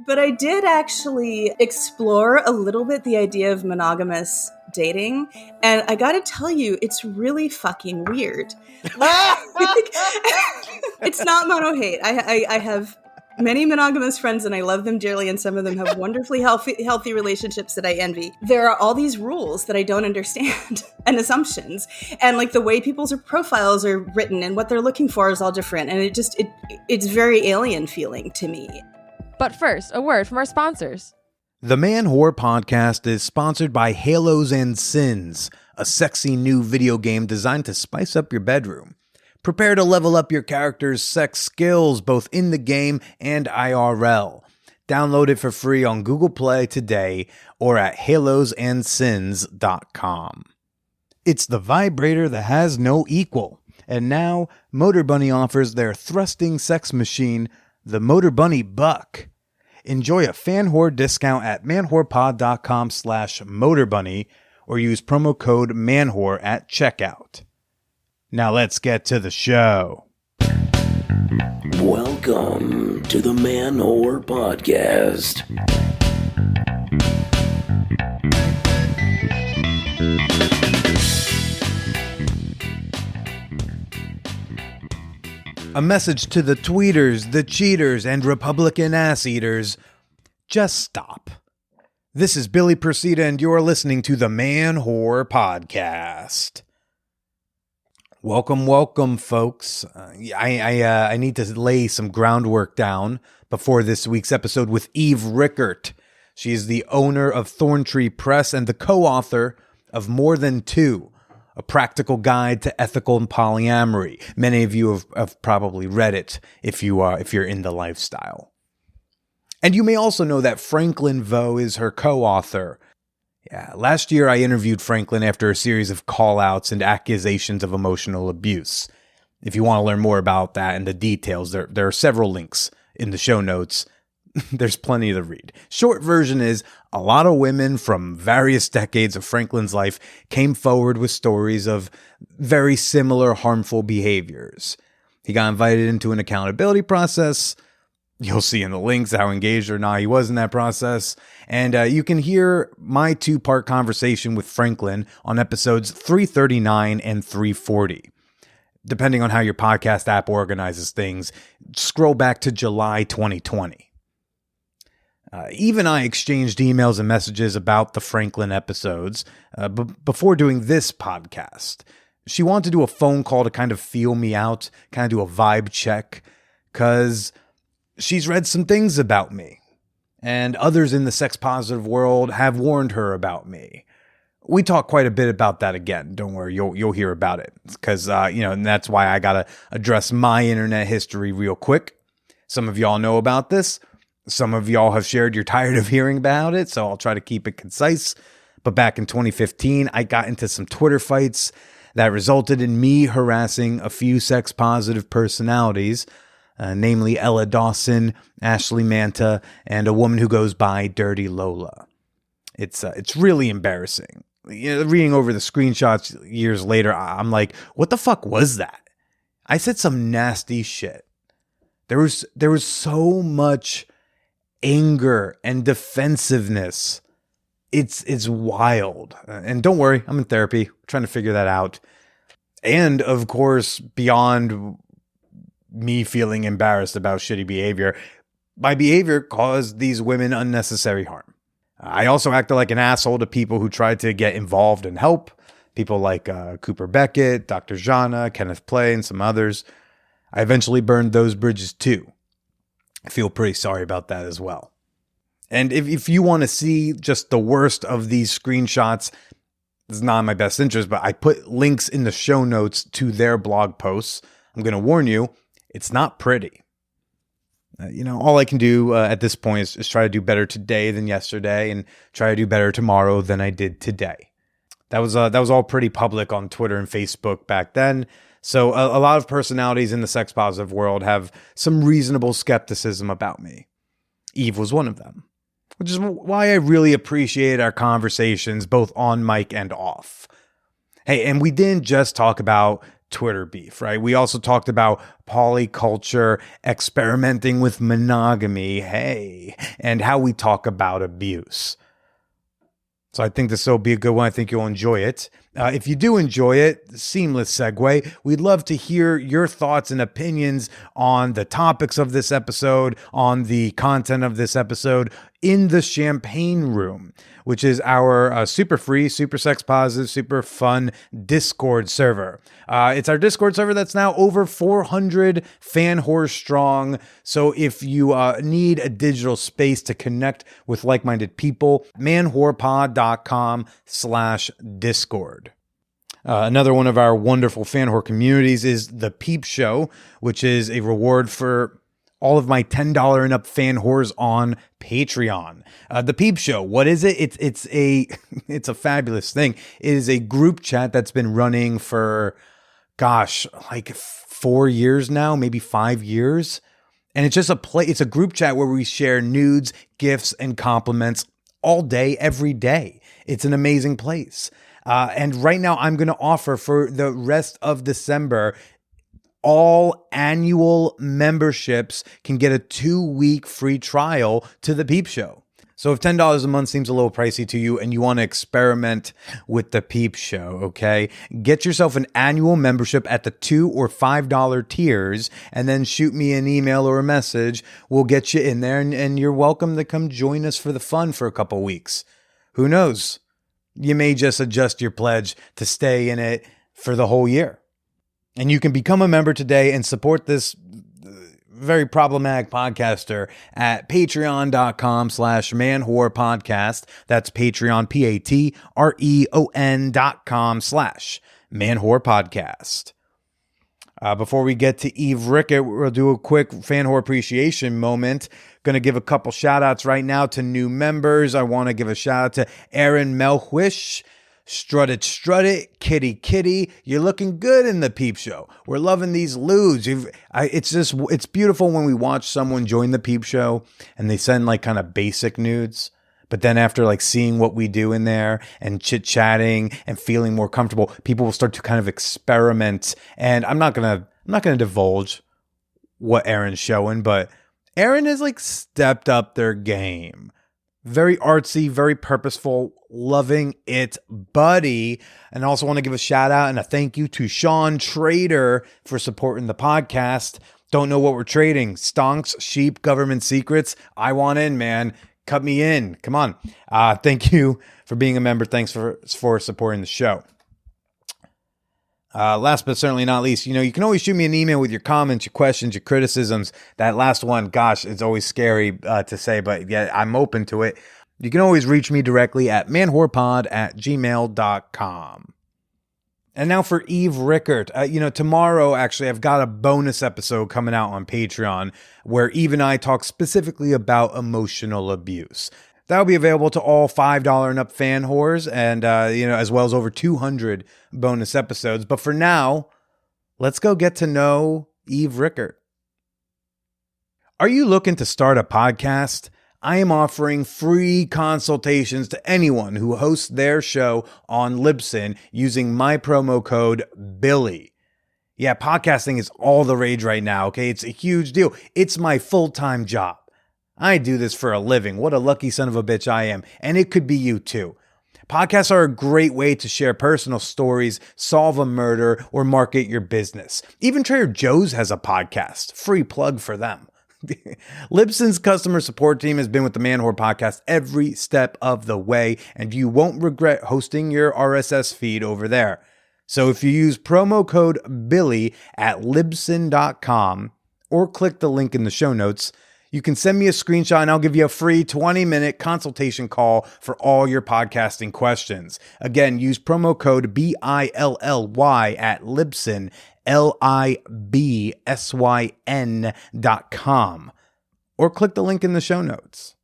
But I did actually explore a little bit the idea of monogamous dating, and I gotta tell you, it's really fucking weird. It's not mono-hate. I have many monogamous friends and I love them dearly, and some of them have wonderfully healthy relationships that I envy. There are all these rules that I don't understand and assumptions, and like the way people's profiles are written and what they're looking for is all different, and it's very alien feeling to me. But first, a word from our sponsors. The Man Whore Podcast is sponsored by Halos and Sins, a sexy new video game designed to spice up your bedroom. Prepare to level up your character's sex skills both in the game and IRL. Download it for free on Google Play today or at halosandsins.com. It's the vibrator that has no equal. And now, Motor Bunny offers their thrusting sex machine, the Motor Bunny Buck. Enjoy a fan whore discount at manwhorepod.com/motorbunny or use promo code manwhore at checkout. Now let's get to the show. Welcome to the Man Whore Podcast. A message to the tweeters, the cheaters, and Republican ass-eaters. Just stop. This is Billy Persida, and you're listening to the Man Whore Podcast. Welcome, folks. I need to lay some groundwork down before this week's episode with Eve Rickert. She is the owner of Thorntree Press and the co-author of More Than Two, A Practical Guide to Ethical and Polyamory. Many of you have probably read it if you're in the lifestyle. And you may also know that Franklin Vo is her co-author. Yeah, last year I interviewed Franklin after a series of call-outs and accusations of emotional abuse. If you want to learn more about that and the details, there are several links in the show notes. There's plenty to read. Short version is, a lot of women from various decades of Franklin's life came forward with stories of very similar harmful behaviors. He got invited into an accountability process. You'll see in the links how engaged or not he was in that process. And you can hear my two-part conversation with Franklin on episodes 339 and 340. Depending on how your podcast app organizes things, scroll back to July 2020. Eve and I exchanged emails and messages about the Franklin episodes before doing this podcast. She wanted to do a phone call to kind of feel me out, kind of do a vibe check, because she's read some things about me, and others in the sex-positive world have warned her about me. We talk quite a bit about that again. Don't worry, you'll hear about it, because and that's why I gotta address my internet history real quick. Some of y'all know about this. Some of y'all have shared you're tired of hearing about it, so I'll try to keep it concise. But back in 2015, I got into some Twitter fights that resulted in me harassing a few sex-positive personalities, namely Ella Dawson, Ashley Manta, and a woman who goes by Dirty Lola. It's really embarrassing. Reading over the screenshots years later, I'm like, what the fuck was that? I said some nasty shit. There was so much anger and defensiveness. It's wild. And don't worry, I'm in therapy, trying to figure that out. And of course, beyond me feeling embarrassed about shitty behavior, my behavior caused these women unnecessary harm. I also acted like an asshole to people who tried to get involved and help. People like Cooper Beckett, Dr. Jana, Kenneth Play, and some others. I eventually burned those bridges too. I feel pretty sorry about that as well. And if you want to see just the worst of these screenshots, it's not in my best interest, but I put links in the show notes to their blog posts. I'm going to warn you, it's not pretty. All I can do at this point is try to do better today than yesterday and try to do better tomorrow than I did today. That was all pretty public on Twitter and Facebook back then. So a lot of personalities in the sex positive world have some reasonable skepticism about me. Eve was one of them, which is why I really appreciate our conversations both on mic and off. Hey, and we didn't just talk about Twitter beef, right? We also talked about polyculture, experimenting with monogamy, and how we talk about abuse. So I think this will be a good one. I think you'll enjoy it. If you do enjoy it, seamless segue, we'd love to hear your thoughts and opinions on the topics of this episode, on the content of this episode in the Champagne Room, which is our super free, super sex positive, super fun Discord server. It's our Discord server that's now over 400 fan whores strong. So if you need a digital space to connect with like-minded people, manwhorepod.com/Discord. Another one of our wonderful fan whore communities is the Peep Show, which is a reward for all of my $10 and up fan whores on Patreon. The Peep Show, what is it? It's a it's a fabulous thing. It is a group chat that's been running for, like 4 years now, maybe 5 years. And it's just it's a group chat where we share nudes, gifts, and compliments all day, every day. It's an amazing place. And right now I'm going to offer for the rest of December, all annual memberships can get a 2-week free trial to the Peep Show. So if $10 a month seems a little pricey to you and you want to experiment with the Peep Show, okay, get yourself an annual membership at the $2 or $5 tiers and then shoot me an email or a message. We'll get you in there and you're welcome to come join us for the fun for a couple weeks. Who knows? You may just adjust your pledge to stay in it for the whole year. And you can become a member today and support this very problematic podcaster at patreon.com/manwhorepodcast. That's Patreon, patreon.com/manwhorepodcast. Before we get to Eve Rickert, we'll do a quick fan whore appreciation moment. Going to give a couple shout outs right now to new members. I want to give a shout out to Aaron Melchwish, Strut It, Kitty. You're looking good in the Peep Show. We're loving these lewds. It's beautiful when we watch someone join the Peep Show and they send like kind of basic nudes. But then after like seeing what we do in there and chit-chatting and feeling more comfortable, people will start to kind of experiment. And I'm not gonna divulge what Aaron's showing, but Aaron has like stepped up their game. Very artsy, very purposeful, loving it, buddy. And I also want to give a shout out and a thank you to Sean Trader for supporting the podcast. Don't know what we're trading. Stonks, sheep, government secrets. I want in, man. Cut me in. Come on. Thank you for being a member. Thanks for supporting the show. Last but certainly not least, you can always shoot me an email with your comments, your questions, your criticisms. That last one, gosh, it's always scary to say, but yeah, I'm open to it. You can always reach me directly at manwhorepod@gmail.com. And now for Eve Rickert. Tomorrow, actually, I've got a bonus episode coming out on Patreon where Eve and I talk specifically about emotional abuse. That'll be available to all $5 and up fan whores and, as well as over 200 bonus episodes. But for now, let's go get to know Eve Rickert. Are you looking to start a podcast? I am offering free consultations to anyone who hosts their show on Libsyn using my promo code Billy. Yeah, podcasting is all the rage right now, okay? It's a huge deal. It's my full-time job. I do this for a living. What a lucky son of a bitch I am. And it could be you too. Podcasts are a great way to share personal stories, solve a murder, or market your business. Even Trader Joe's has a podcast. Free plug for them. Libsyn's customer support team has been with the Man Whore podcast every step of the way, and you won't regret hosting your RSS feed over there. So if you use promo code Billy at Libsyn.com or click the link in the show notes, you can send me a screenshot and I'll give you a free 20-minute consultation call for all your podcasting questions. Again, use promo code BILLY at Libsyn, LIBSYN.com, or click the link in the show notes.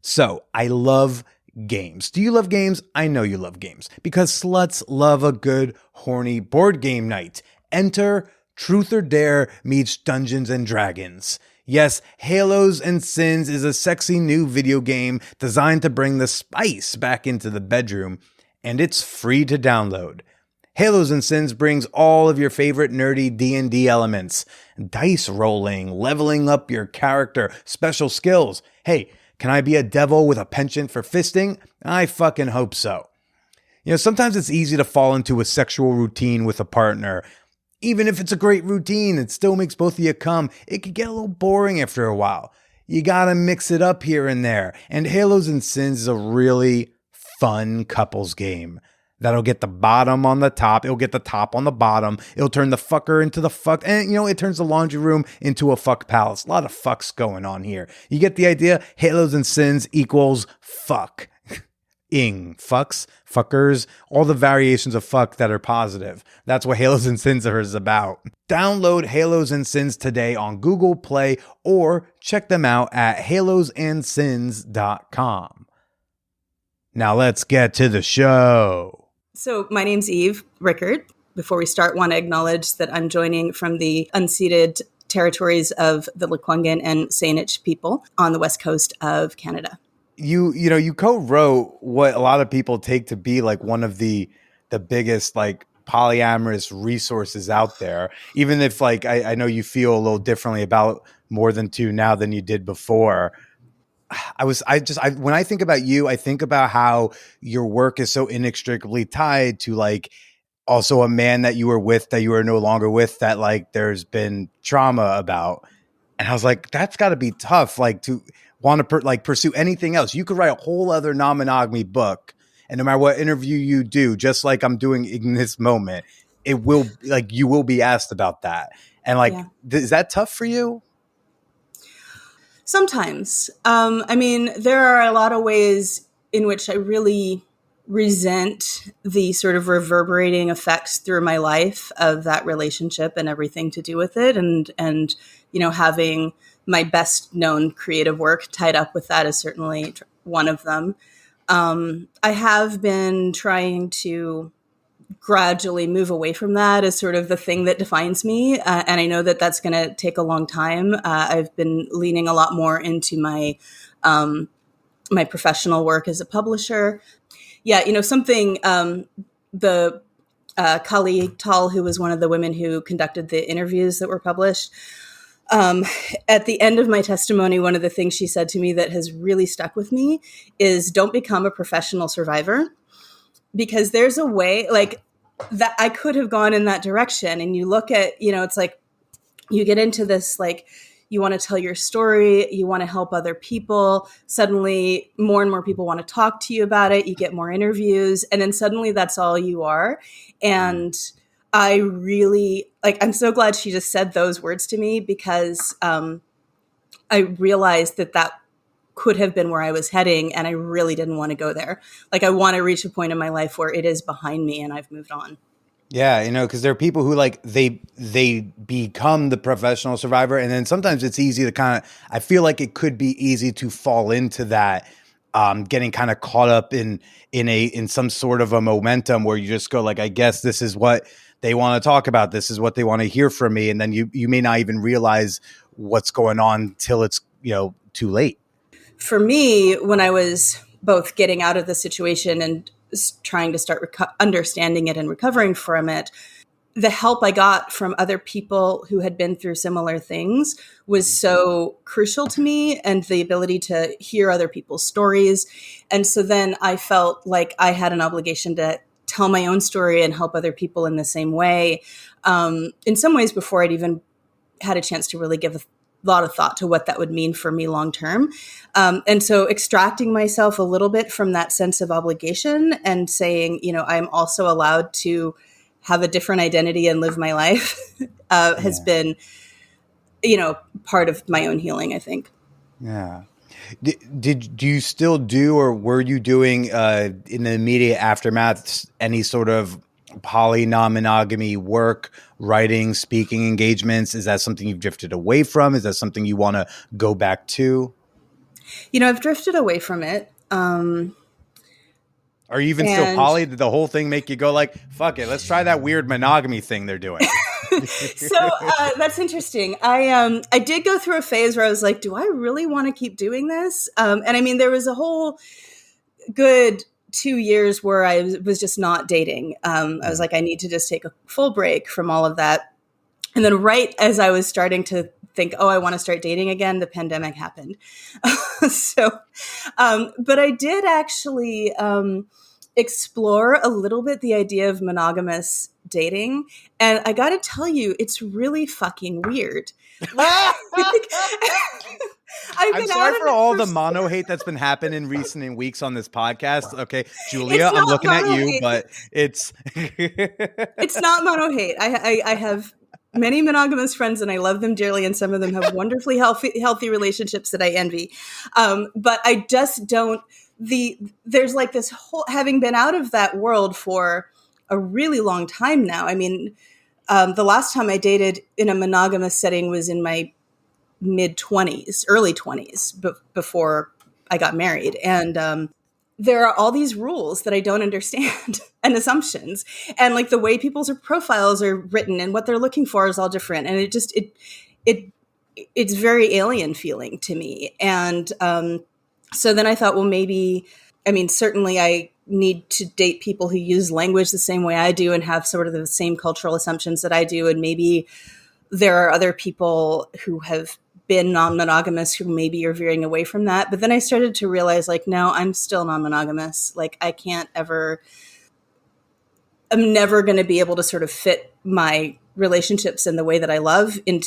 So, I love games. Do you love games? I know you love games because sluts love a good, horny board game night. Enter Truth or Dare meets Dungeons and Dragons. Yes, Halos and Sins is a sexy new video game designed to bring the spice back into the bedroom, and it's free to download. Halos and Sins brings all of your favorite nerdy D&D elements. Dice rolling, leveling up your character, special skills. Hey, can I be a devil with a penchant for fisting? I fucking hope so. Sometimes it's easy to fall into a sexual routine with a partner. Even if it's a great routine, it still makes both of you come. It could get a little boring after a while. You gotta mix it up here and there. And Halos and Sins is a really fun couples game. That'll get the bottom on the top. It'll get the top on the bottom. It'll turn the fucker into the fuck. And, it turns the laundry room into a fuck palace. A lot of fucks going on here. You get the idea? Halos and Sins equals fuck. Fucks, fuckers, all the variations of fuck that are positive. That's what Halos and Sins is about. Download Halos and Sins today on Google Play or check them out at halosandsins.com. Now let's get to the show. So my name's Eve Rickert. Before we start, want to acknowledge that I'm joining from the unceded territories of the Lekwungen and Saanich people on the west coast of Canada. You co-wrote what a lot of people take to be like one of the biggest like polyamorous resources out there. Even if like I know you feel a little differently about more than two now than you did before. When I think about you, I think about how your work is so inextricably tied to like also a man that you were with that you are no longer with that like there's been trauma about. And I was like, that's got to be tough, like to want to pursue anything else. You could write a whole other non-monogamy book, and no matter what interview you do, just like I'm doing in this moment, it will like you will be asked about that. And like, Is that tough for you? Sometimes. There are a lot of ways in which I really resent the sort of reverberating effects through my life of that relationship and everything to do with it. And having my best known creative work tied up with that is certainly one of them. I have been trying to gradually move away from that as sort of the thing that defines me. And I know that that's going to take a long time. I've been leaning a lot more into my professional work as a publisher. Yeah, something, the Kali Tal, who was one of the women who conducted the interviews that were published, at the end of my testimony, one of the things she said to me that has really stuck with me is don't become a professional survivor. Because there's a way like that I could have gone in that direction. And you look at, it's like you get into this, like you want to tell your story, you want to help other people. Suddenly more and more people want to talk to you about it. You get more interviews and then suddenly that's all you are. And I really I'm so glad she just said those words to me because I realized that could have been where I was heading. And I really didn't want to go there. Like I want to reach a point in my life where it is behind me and I've moved on. Yeah. Cause there are people who like, they become the professional survivor. And then sometimes it's easy to I feel like it could be easy to fall into that, getting kind of caught up in some sort of a momentum where you just go like, I guess this is what they want to talk about. This is what they want to hear from me. And then you may not even realize what's going on till it's, too late. For me, when I was both getting out of the situation and trying to start understanding it and recovering from it, the help I got from other people who had been through similar things was so crucial to me and the ability to hear other people's stories. And so then I felt like I had an obligation to tell my own story and help other people in the same way. In some ways before I'd even had a chance to really give a lot of thought to what that would mean for me long term. And so extracting myself a little bit from that sense of obligation and saying, I'm also allowed to have a different identity and live my life has been, part of my own healing, I think. Yeah. Do you still do, or were you doing in the immediate aftermath any sort of non-monogamy work, writing, speaking engagements? Is that something you've drifted away from? Is that something you want to go back to? I've drifted away from it. Are you even still poly? Did the whole thing make you go like, fuck it, let's try that weird monogamy thing they're doing? So that's interesting. I did go through a phase where I was like, do I really want to keep doing this? And there was a whole good 2 years where I was just not dating. I was like, I need to just take a full break from all of that. And then right as I was starting to think, oh, I want to start dating again, the pandemic happened. But I did actually explore a little bit the idea of monogamous dating. And I got to tell you, it's really fucking weird. I'm sorry for all the mono hate that's been happening in recent weeks on this podcast. Okay, Julia, I'm looking at you, hate. but it's it's not mono hate. I have many monogamous friends and I love them dearly, and some of them have wonderfully healthy relationships that I envy. But I just don't. There's like this whole, having been out of that world for a really long time now. I mean, the last time I dated in a monogamous setting was in my mid-20s, early 20s, before I got married. And there are all these rules that I don't understand and assumptions. And like the way people's profiles are written and what they're looking for is all different. And it's very alien feeling to me. And so then I thought, well, maybe, I mean, certainly I need to date people who use language the same way I do and have sort of the same cultural assumptions that I do. And maybe there are other people who have been non-monogamous who maybe are veering away from that. But then I started to realize, like, no, I'm still non-monogamous. Like, I'm never going to be able to sort of fit my relationships and the way that I love in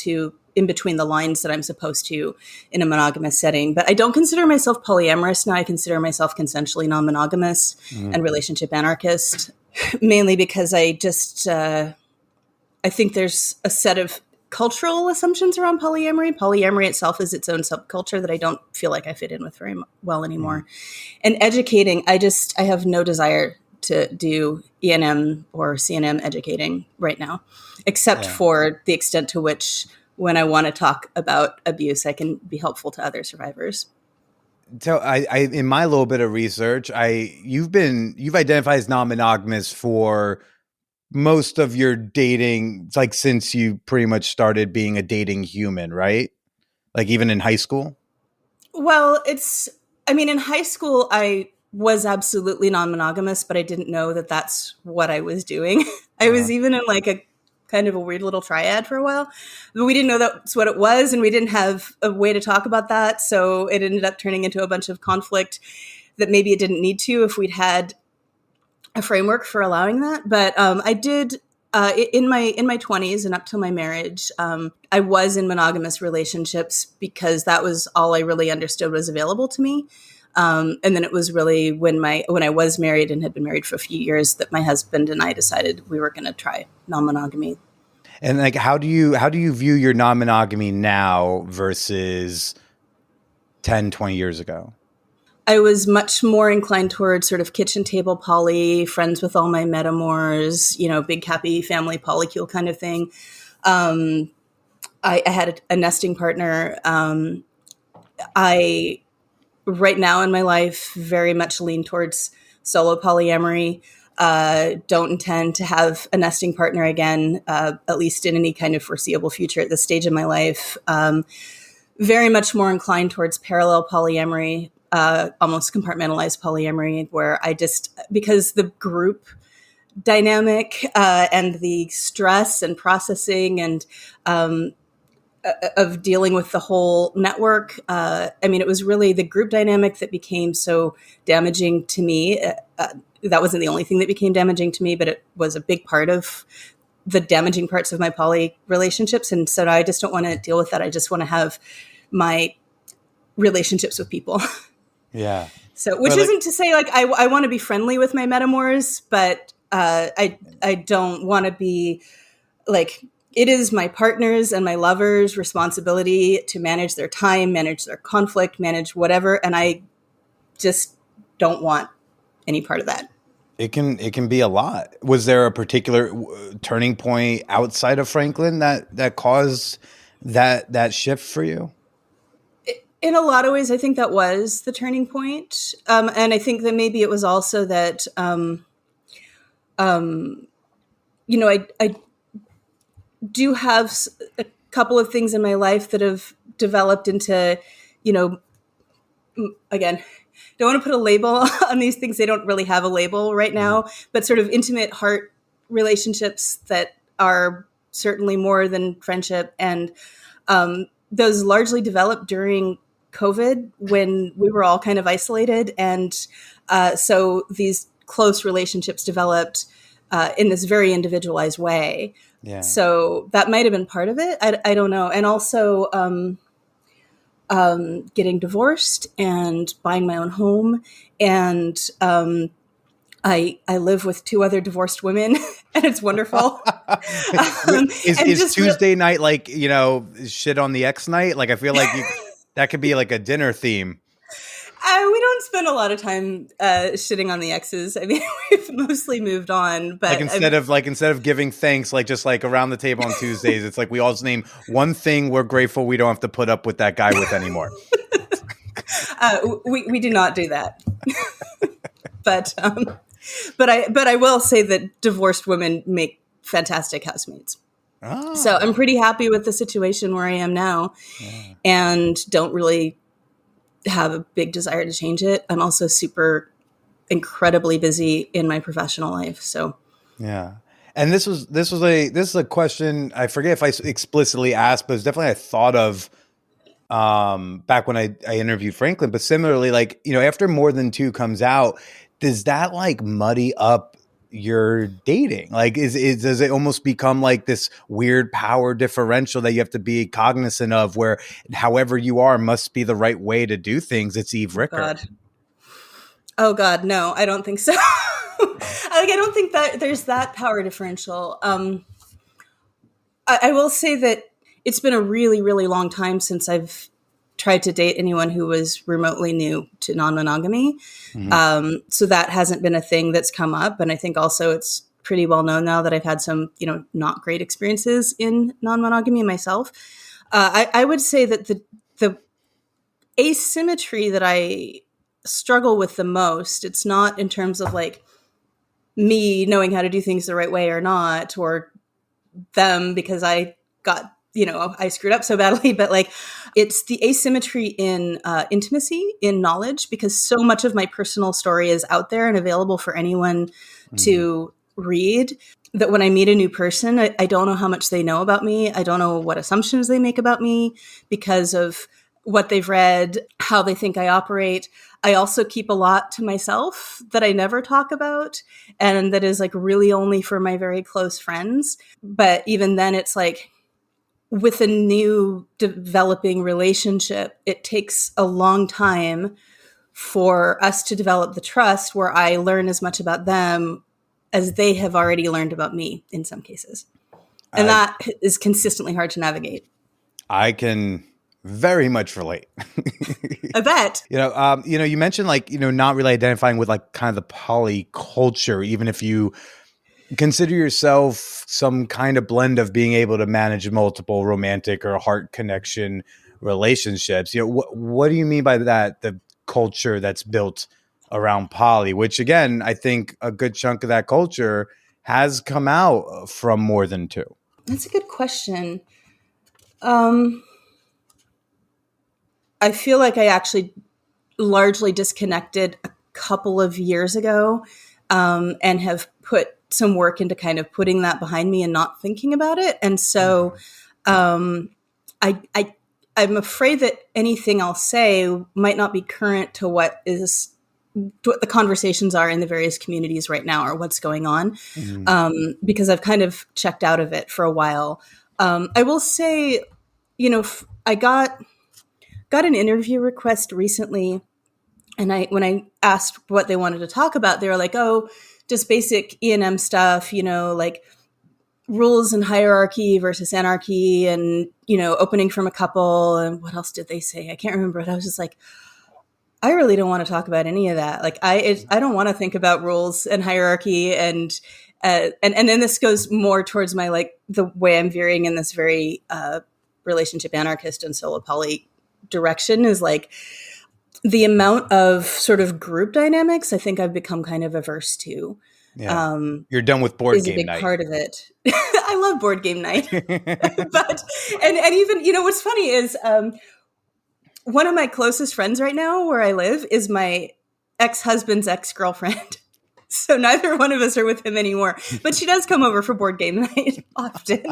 between the lines that I'm supposed to in a monogamous setting. But I don't consider myself polyamorous now. I consider myself consensually non-monogamous and relationship anarchist, mainly because I just, I think there's a set of cultural assumptions around polyamory. Polyamory itself is its own subculture that I don't feel like I fit in with very well anymore. And educating, I have no desire to do E&M or CNM educating right now, except for the extent to which when I want to talk about abuse, I can be helpful to other survivors. So I in my little bit of research, you've identified as non-monogamous for most of your dating, like since you pretty much started being a dating human, right? Like even in high school? Well, in high school, I was absolutely non-monogamous, but I didn't know that that's what I was doing. I was even in like a kind of a weird little triad for a while, but we didn't know that's what it was. And we didn't have a way to talk about that. So it ended up turning into a bunch of conflict that maybe it didn't need to if we'd had a framework for allowing that. But I did in my 20s and up till my marriage, I was in monogamous relationships because that was all I really understood was available to me. And then it was really when I was married and had been married for a few years that my husband and I decided we were going to try non-monogamy. And like, how do you view your non-monogamy now versus 10, 20 years ago? I was much more inclined towards sort of kitchen table poly, friends with all my metamors, big happy family polycule kind of thing. I had a nesting partner. I right now in my life very much lean towards solo polyamory. Don't intend to have a nesting partner again, at least in any kind of foreseeable future at this stage of my life. Very much more inclined towards parallel polyamory, almost compartmentalized polyamory, where because the group dynamic and the stress and processing and of dealing with the whole network. It was really the group dynamic that became so damaging to me. That wasn't the only thing that became damaging to me, but it was a big part of the damaging parts of my poly relationships. And so I just don't want to deal with that. I just want to have my relationships with people. Yeah. So, which isn't to say like I want to be friendly with my metamors, but I don't want to be like, it is my partner's and my lover's responsibility to manage their time, manage their conflict, manage whatever. And I just don't want any part of that. It can be a lot. Was there a particular turning point outside of Franklin that caused that shift for you? In a lot of ways, I think that was the turning point. And I think that maybe it was also that, I do have a couple of things in my life that have developed into, again, don't want to put a label on these things. They don't really have a label right now, but sort of intimate heart relationships that are certainly more than friendship. And those largely developed during COVID when we were all kind of isolated. And so these close relationships developed in this very individualized way. Yeah. So that might have been part of it. I don't know. And also getting divorced and buying my own home. And I live with 2 other divorced women, and it's wonderful. Is Tuesday night like, shit on the X night? Like, I feel like that could be like a dinner theme. We don't spend a lot of time shitting on the exes. I mean, we've mostly moved on. But like instead of giving thanks, like just like around the table on Tuesdays, it's like we all just name one thing we're grateful we don't have to put up with that guy with anymore. We do not do that. But I will say that divorced women make fantastic housemates. Oh. So I'm pretty happy with the situation where I am now, and don't really have a big desire to change it. I'm also incredibly busy in my professional life. So yeah. And this is a question, I forget if I explicitly asked, but it's definitely I thought of back when I interviewed Franklin. But similarly, like, after More Than Two comes out, does that like muddy up your dating? Like, does it almost become like this weird power differential that you have to be cognizant of, where however you are must be the right way to do things? It's Eve Rickert. Oh God, no, I don't think so. I don't think that there's that power differential. I will say that it's been a really, really long time since I've tried to date anyone who was remotely new to non-monogamy. Mm-hmm. So that hasn't been a thing that's come up. And I think also it's pretty well known now that I've had some, not great experiences in non-monogamy myself. I would say that the asymmetry that I struggle with the most, it's not in terms of like me knowing how to do things the right way or not, or them because I got, I screwed up so badly, but like it's the asymmetry in intimacy, in knowledge, because so much of my personal story is out there and available for anyone to read, that when I meet a new person, I don't know how much they know about me. I don't know what assumptions they make about me because of what they've read, how they think I operate. I also keep a lot to myself that I never talk about, and that is like really only for my very close friends. But even then, it's like with a new developing relationship, it takes a long time for us to develop the trust where I learn as much about them as they have already learned about me in some cases. And that is consistently hard to navigate. I can very much relate. I bet. You mentioned like, not really identifying with like kind of the poly culture, even if you consider yourself some kind of blend of being able to manage multiple romantic or heart connection relationships. What do you mean by that? The culture that's built around poly, which again, I think a good chunk of that culture has come out from More Than Two. That's a good question. I feel like I actually largely disconnected a couple of years ago, and have put some work into kind of putting that behind me and not thinking about it. And so I'm afraid that anything I'll say might not be current to what the conversations are in the various communities right now, or what's going on, because I've kind of checked out of it for a while. I will say, I got an interview request recently, and when I asked what they wanted to talk about, they were like, oh, just basic E&M stuff, like rules and hierarchy versus anarchy, and, opening from a couple. And what else did they say? I can't remember. But I was just like, I really don't want to talk about any of that. Like, I don't want to think about rules and hierarchy. And then this goes more towards my, like, the way I'm veering in this very relationship anarchist and solo poly direction is like the amount of sort of group dynamics I think I've become kind of averse to. Yeah. You're done with board game night. Is a big part of it. I love board game night. But and even, what's funny is one of my closest friends right now where I live is my ex-husband's ex-girlfriend. So neither one of us are with him anymore. But she does come over for board game night often.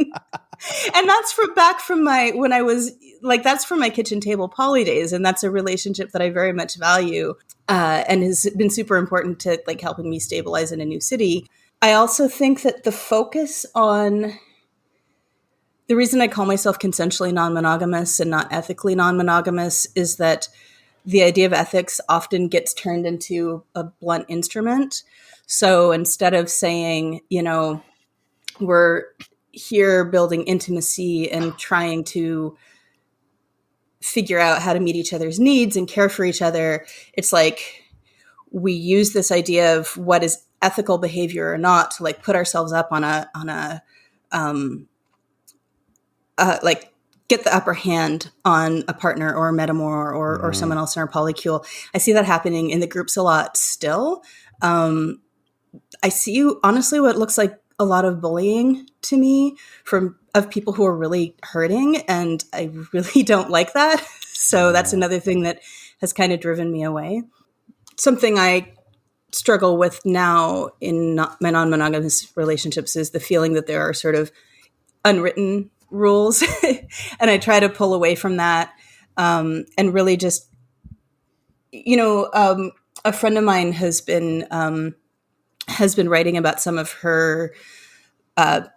And that's from when I was like, that's from my kitchen table poly days. And that's a relationship that I very much value and has been super important to like helping me stabilize in a new city. I also think that the focus on the reason I call myself consensually non-monogamous and not ethically non-monogamous is that the idea of ethics often gets turned into a blunt instrument. So instead of saying, we're here building intimacy and trying to figure out how to meet each other's needs and care for each other, it's like we use this idea of what is ethical behavior or not to like put ourselves up on a like get the upper hand on a partner or a metamor or someone else in our polycule. I see that happening in the groups a lot still. I see honestly what looks like a lot of bullying to me of people who are really hurting, and I really don't like that. So that's another thing that has kind of driven me away. Something I struggle with now in my non-monogamous relationships is the feeling that there are sort of unwritten rules, and I try to pull away from that and really just, a friend of mine has been writing about some of her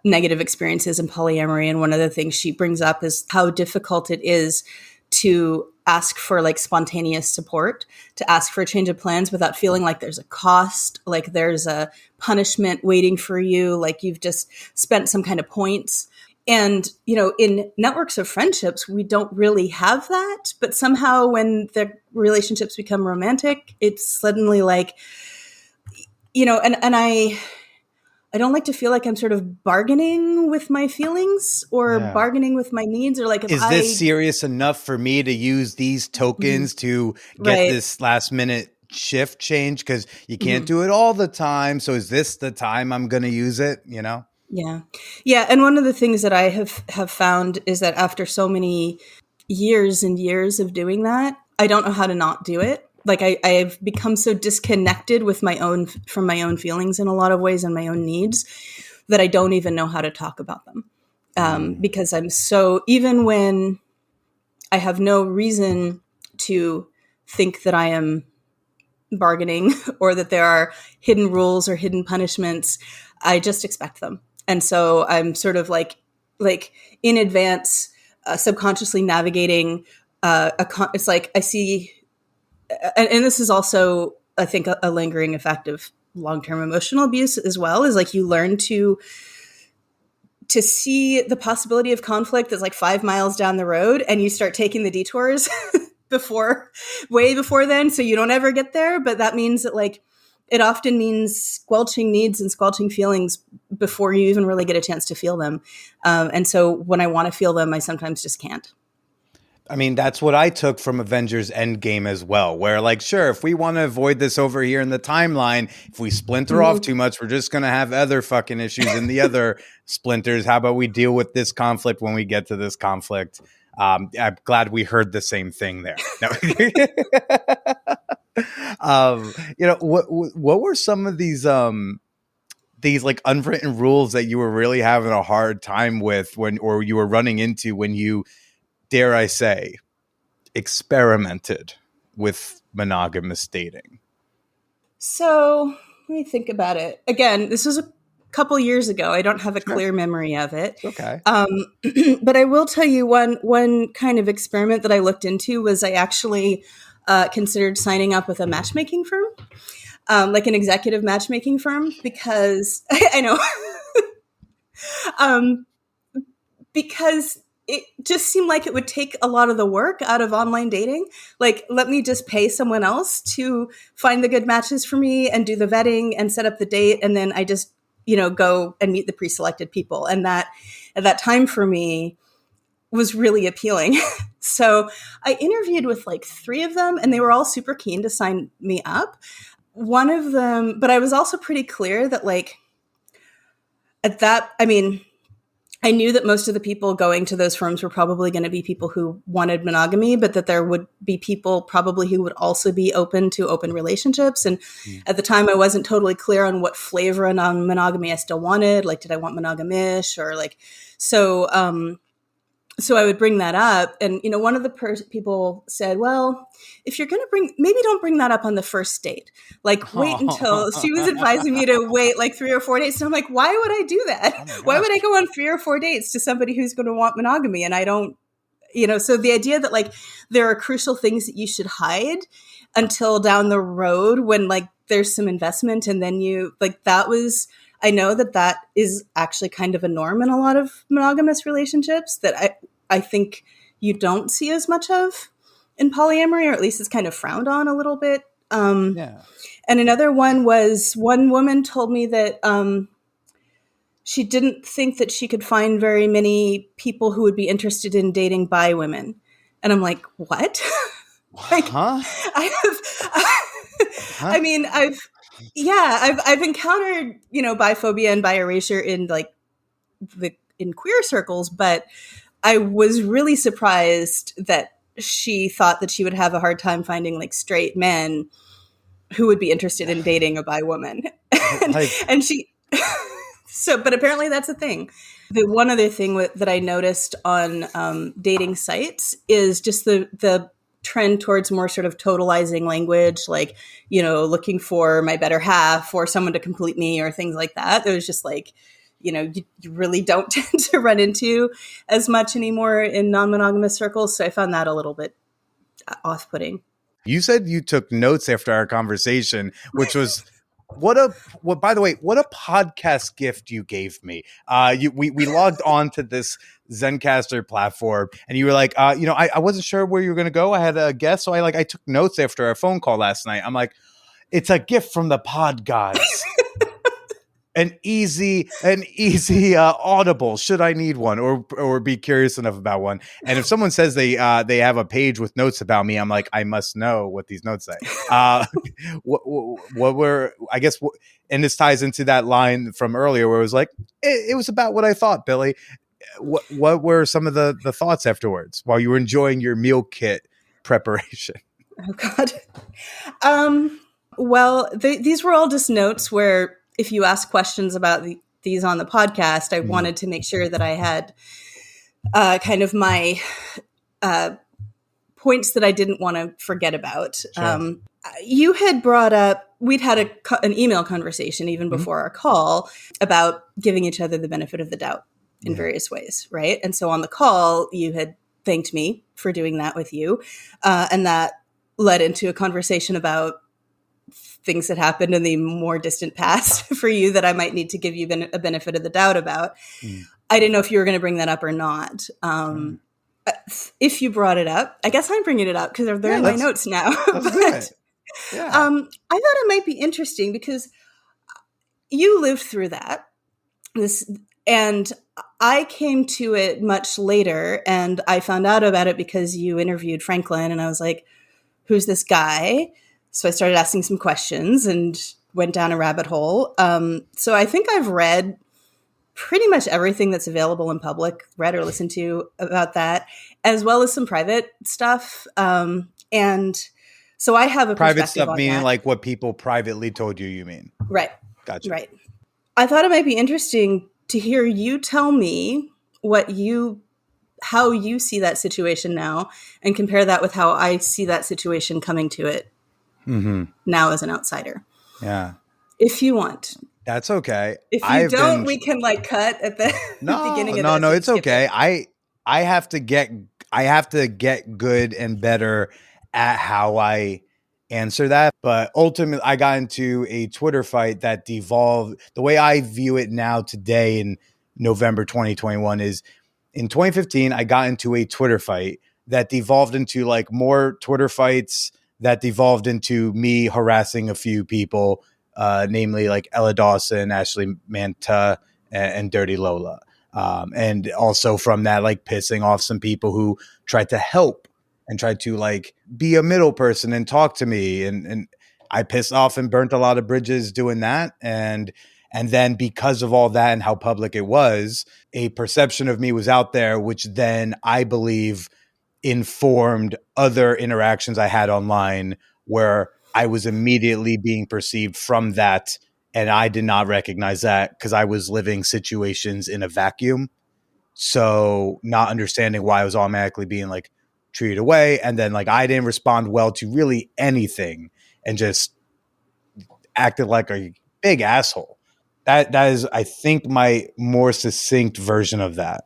negative experiences in polyamory, and one of the things she brings up is how difficult it is to ask for like spontaneous support, to ask for a change of plans without feeling like there's a cost, like there's a punishment waiting for you, like you've just spent some kind of points. And, in networks of friendships, we don't really have that. But somehow when the relationships become romantic, it's suddenly like, and I don't like to feel like I'm sort of bargaining with my feelings or bargaining with my needs, or like, is this serious enough for me to use these tokens to get this last minute shift change? Because you can't do it all the time. So is this the time I'm going to use it? Yeah. And one of the things that I have found is that after so many years and years of doing that, I don't know how to not do it. Like I've become so disconnected from my own feelings in a lot of ways and my own needs that I don't even know how to talk about them. Because even when I have no reason to think that I am bargaining or that there are hidden rules or hidden punishments, I just expect them. And so I'm sort of like in advance, subconsciously navigating. It's like I see, and this is also, I think, a lingering effect of long-term emotional abuse as well. Is like you learn to see the possibility of conflict as like 5 miles down the road, and you start taking the detours way before then, so you don't ever get there. But that means that like it often means squelching needs and squelching feelings before you even really get a chance to feel them. And so when I want to feel them, I sometimes just can't. I mean, that's what I took from Avengers Endgame as well, where like, sure, if we want to avoid this over here in the timeline, if we splinter off too much, we're just going to have other fucking issues in the other splinters. How about we deal with this conflict when we get to this conflict? I'm glad we heard the same thing there. No. What were some of these like unwritten rules that you were really having a hard time with or you were running into when you, dare I say, experimented with monogamous dating? So let me think about it. Again, this was a couple years ago. I don't have a clear memory of it. Okay. But I will tell you one kind of experiment that I looked into was I actually considered signing up with a matchmaking firm, like an executive matchmaking firm, because I know, because it just seemed like it would take a lot of the work out of online dating. Like, let me just pay someone else to find the good matches for me and do the vetting and set up the date. And then I just, go and meet the pre-selected people. And that at that time for me was really appealing. So I interviewed with like 3 of them, and they were all super keen to sign me up. One of them, but I was also pretty clear that like at that, I mean, I knew that most of the people going to those firms were probably going to be people who wanted monogamy, but that there would be people probably who would also be open to open relationships. And at the time, I wasn't totally clear on what flavor of non-monogamy I still wanted. Like, did I want monogamish or like, so, so I would bring that up. And, you know, one of the people said, well, if you're going to maybe don't bring that up on the first date. Like, wait until she was advising me to wait like 3 or 4 dates. And I'm like, why would I do that? Why would I go on 3 or 4 dates to somebody who's going to want monogamy? And I don't, you know, so the idea that like there are crucial things that you should hide until down the road when like there's some investment. And then you like that was, I know that is actually kind of a norm in a lot of monogamous relationships that I think you don't see as much of in polyamory, or at least it's kind of frowned on a little bit. And another one was one woman told me that she didn't think that she could find very many people who would be interested in dating bi women. And I'm like, what? Like, I mean, I've encountered, you know, biphobia and bi erasure in like in queer circles, but I was really surprised that she thought that she would have a hard time finding like straight men who would be interested in dating a bi woman. and she, but apparently that's a thing. The one other thing that I noticed on dating sites is just the trend towards more sort of totalizing language, like, you know, looking for my better half or someone to complete me or things like that. It was just like, you know, you really don't tend to run into as much anymore in non-monogamous circles. So I found that a little bit off-putting. You said you took notes after our conversation, which was by the way, what a podcast gift you gave me. We logged on to this Zencaster platform and you were like, you know, I wasn't sure where you were going to go. I had a guess. So I took notes after our phone call last night. I'm like, it's a gift from the pod gods. An easy audible should I need one or be curious enough about one. And if someone says they have a page with notes about me, I'm like, I must know what these notes say. What were, I guess, and this ties into that line from earlier where it was like, it was about what I thought, Billy. What were some of the thoughts afterwards while you were enjoying your meal kit preparation? Oh God. Well, these were all just notes where, if you ask questions about these on the podcast, I wanted to make sure that I had kind of my points that I didn't want to forget about. Sure. You had brought up, we'd had an email conversation even before our call about giving each other the benefit of the doubt in various ways, right? And so on the call, you had thanked me for doing that with you. And that led into a conversation about things that happened in the more distant past for you that I might need to give you a benefit of the doubt about. I didn't know if you were going to bring that up or not. If you brought it up, I guess I'm bringing it up because they're in my notes now. But, I thought it might be interesting because you lived through that. And I came to it much later, and I found out about it because you interviewed Franklin, and I was like, who's this guy? So I started asking some questions and went down a rabbit hole. So I think I've read pretty much everything that's available in public, read or listened to about that, as well as some private stuff. And so I have a private stuff, on meaning that. like what people privately told you mean. Right. Gotcha. Right. I thought it might be interesting to hear you tell me how you see that situation now and compare that with how I see that situation coming to it now as an outsider. Yeah. If you want. That's okay. If you don't, we can like cut at the beginning of this. No, it's okay. I have to get good and better at how I answer that. But ultimately, I got into a Twitter fight that devolved. The way I view it now today in November 2021 is in 2015, I got into a Twitter fight that devolved into like more Twitter fights that devolved into me harassing a few people, namely like Ella Dawson, Ashley Manta, and Dirty Lola. And also from that, like pissing off some people who tried to help and tried to like be a middle person and talk to me. And I pissed off and burnt a lot of bridges doing that. And And then because of all that and how public it was, a perception of me was out there, which then I believe informed other interactions I had online where I was immediately being perceived from that. And I did not recognize that because I was living situations in a vacuum. So not understanding why I was automatically being like treated away. And then like I didn't respond well to really anything and just acted like a big asshole. That is, I think, my more succinct version of that.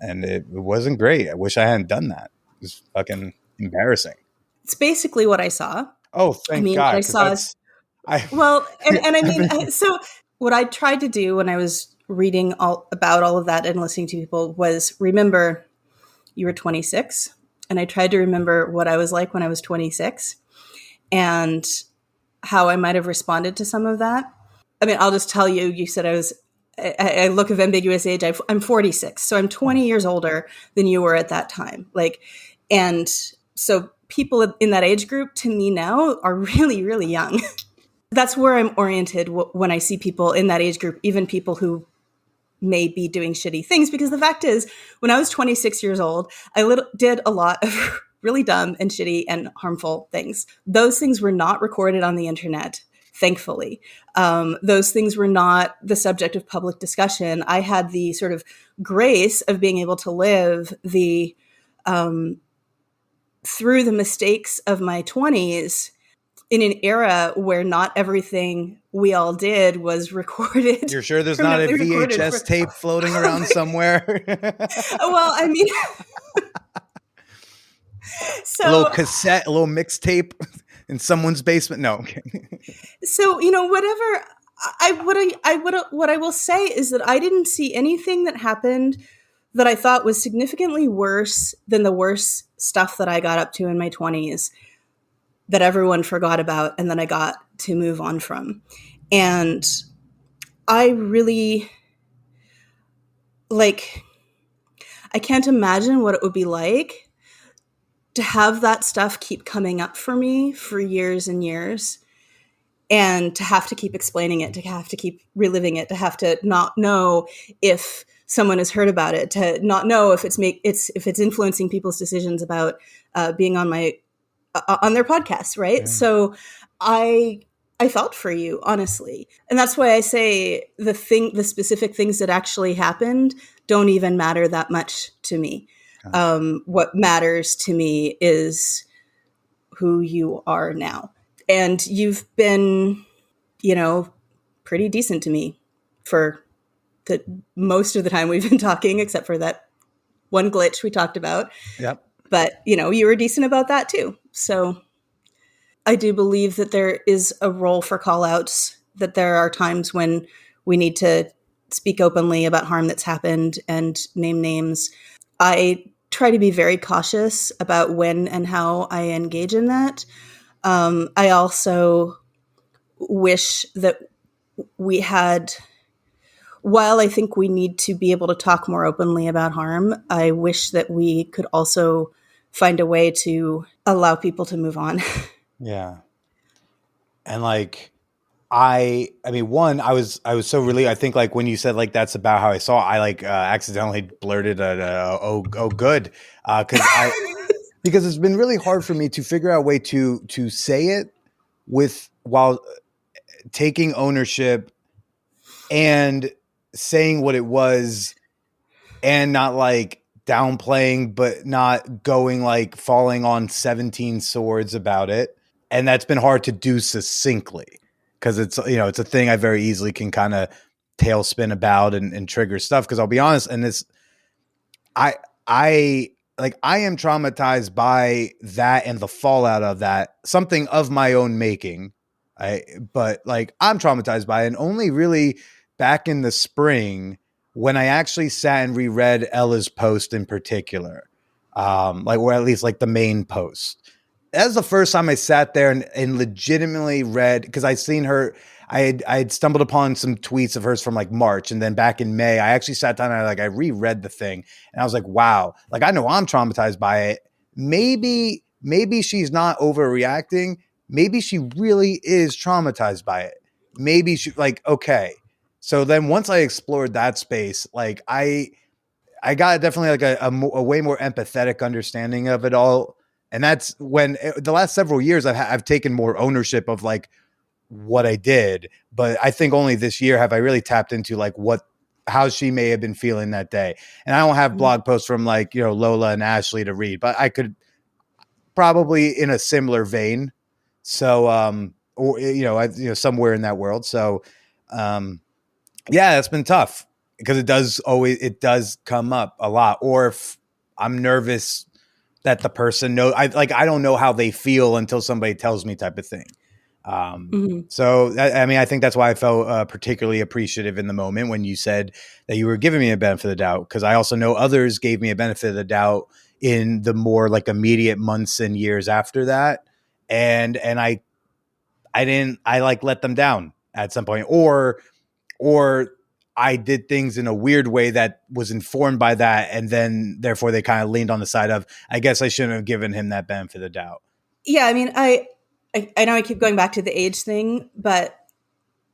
And it wasn't great. I wish I hadn't done that. It was fucking embarrassing. It's basically what I saw. Oh, thank What God. I Because saw is, that's, I, well, and I mean, so what I tried to do when I was reading about all of that and listening to people was remember you were 26. And I tried to remember what I was like when I was 26 and how I might have responded to some of that. I mean, I'll just tell you, you said I look of ambiguous age. I'm 46, so I'm 20 years older than you were at that time. Like, and so people in that age group to me now are really, really young. That's where I'm oriented when I see people in that age group, even people who may be doing shitty things. Because the fact is, when I was 26 years old, I did a lot of really dumb and shitty and harmful things. Those things were not recorded on the internet. Thankfully, those things were not the subject of public discussion. I had the sort of grace of being able to live through the mistakes of my 20s in an era where not everything we all did was recorded. you're sure there's not a VHS tape floating around somewhere? Well, I mean, so a little cassette, a little mixtape in someone's basement. No. Okay. So, whatever what I will say is that I didn't see anything that happened that I thought was significantly worse than the worst stuff that I got up to in my 20s that everyone forgot about and then I got to move on from. And I really I can't imagine what it would be like to have that stuff keep coming up for me for years and years. And to have to keep explaining it, to have to keep reliving it, to have to not know if someone has heard about it, to not know if it's influencing people's decisions about being on their podcast, right? Yeah. So I felt for you, honestly, and that's why I say the specific things that actually happened don't even matter that much to me. What matters to me is who you are now. And you've been, pretty decent to me for the most of the time we've been talking, except for that one glitch we talked about. Yep. But, you were decent about that too. So I do believe that there is a role for call-outs, that there are times when we need to speak openly about harm that's happened and name names. I try to be very cautious about when and how I engage in that. I also wish that we had, while I think we need to be able to talk more openly about harm, I wish that we could also find a way to allow people to move on. Yeah. And I was so really, I think when you said that's about how I saw it, I accidentally blurted oh good. Because it's been really hard for me to figure out a way to say it while taking ownership and saying what it was and not downplaying, but not going falling on 17 swords about it. And that's been hard to do succinctly because it's a thing I very easily can kind of tailspin about and trigger stuff. Because I'll be honest, and I am traumatized by that and the fallout of that, something of my own making. But I'm traumatized by it, and only really back in the spring when I actually sat and reread Ella's post in particular, or at least the main post. That was the first time I sat there and legitimately read, because I'd seen her. I had stumbled upon some tweets of hers from March, and then back in May, I actually sat down and I reread the thing, and I was like, wow, I know I'm traumatized by it. Maybe she's not overreacting. Maybe she really is traumatized by it. Maybe she okay. So then once I explored that space, like I got definitely like a way more empathetic understanding of it all. And that's when the last several years I've taken more ownership of like what I did. But I think only this year have I really tapped into like how she may have been feeling that day. And I don't have blog posts from like, Lola and Ashley to read, but I could probably in a similar vein. So, or, somewhere in that world. So, yeah, it's been tough because it does come up a lot. Or if I'm nervous that the person I don't know how they feel until somebody tells me, type of thing. So I think that's why I felt particularly appreciative in the moment when you said that you were giving me a benefit of the doubt, because I also know others gave me a benefit of the doubt in the more like immediate months and years after that, and I like let them down at some point, or I did things in a weird way that was informed by that, and then therefore they kind of leaned on the side of, I guess I shouldn't have given him that benefit of the doubt. Yeah, I mean, I know I keep going back to the age thing, but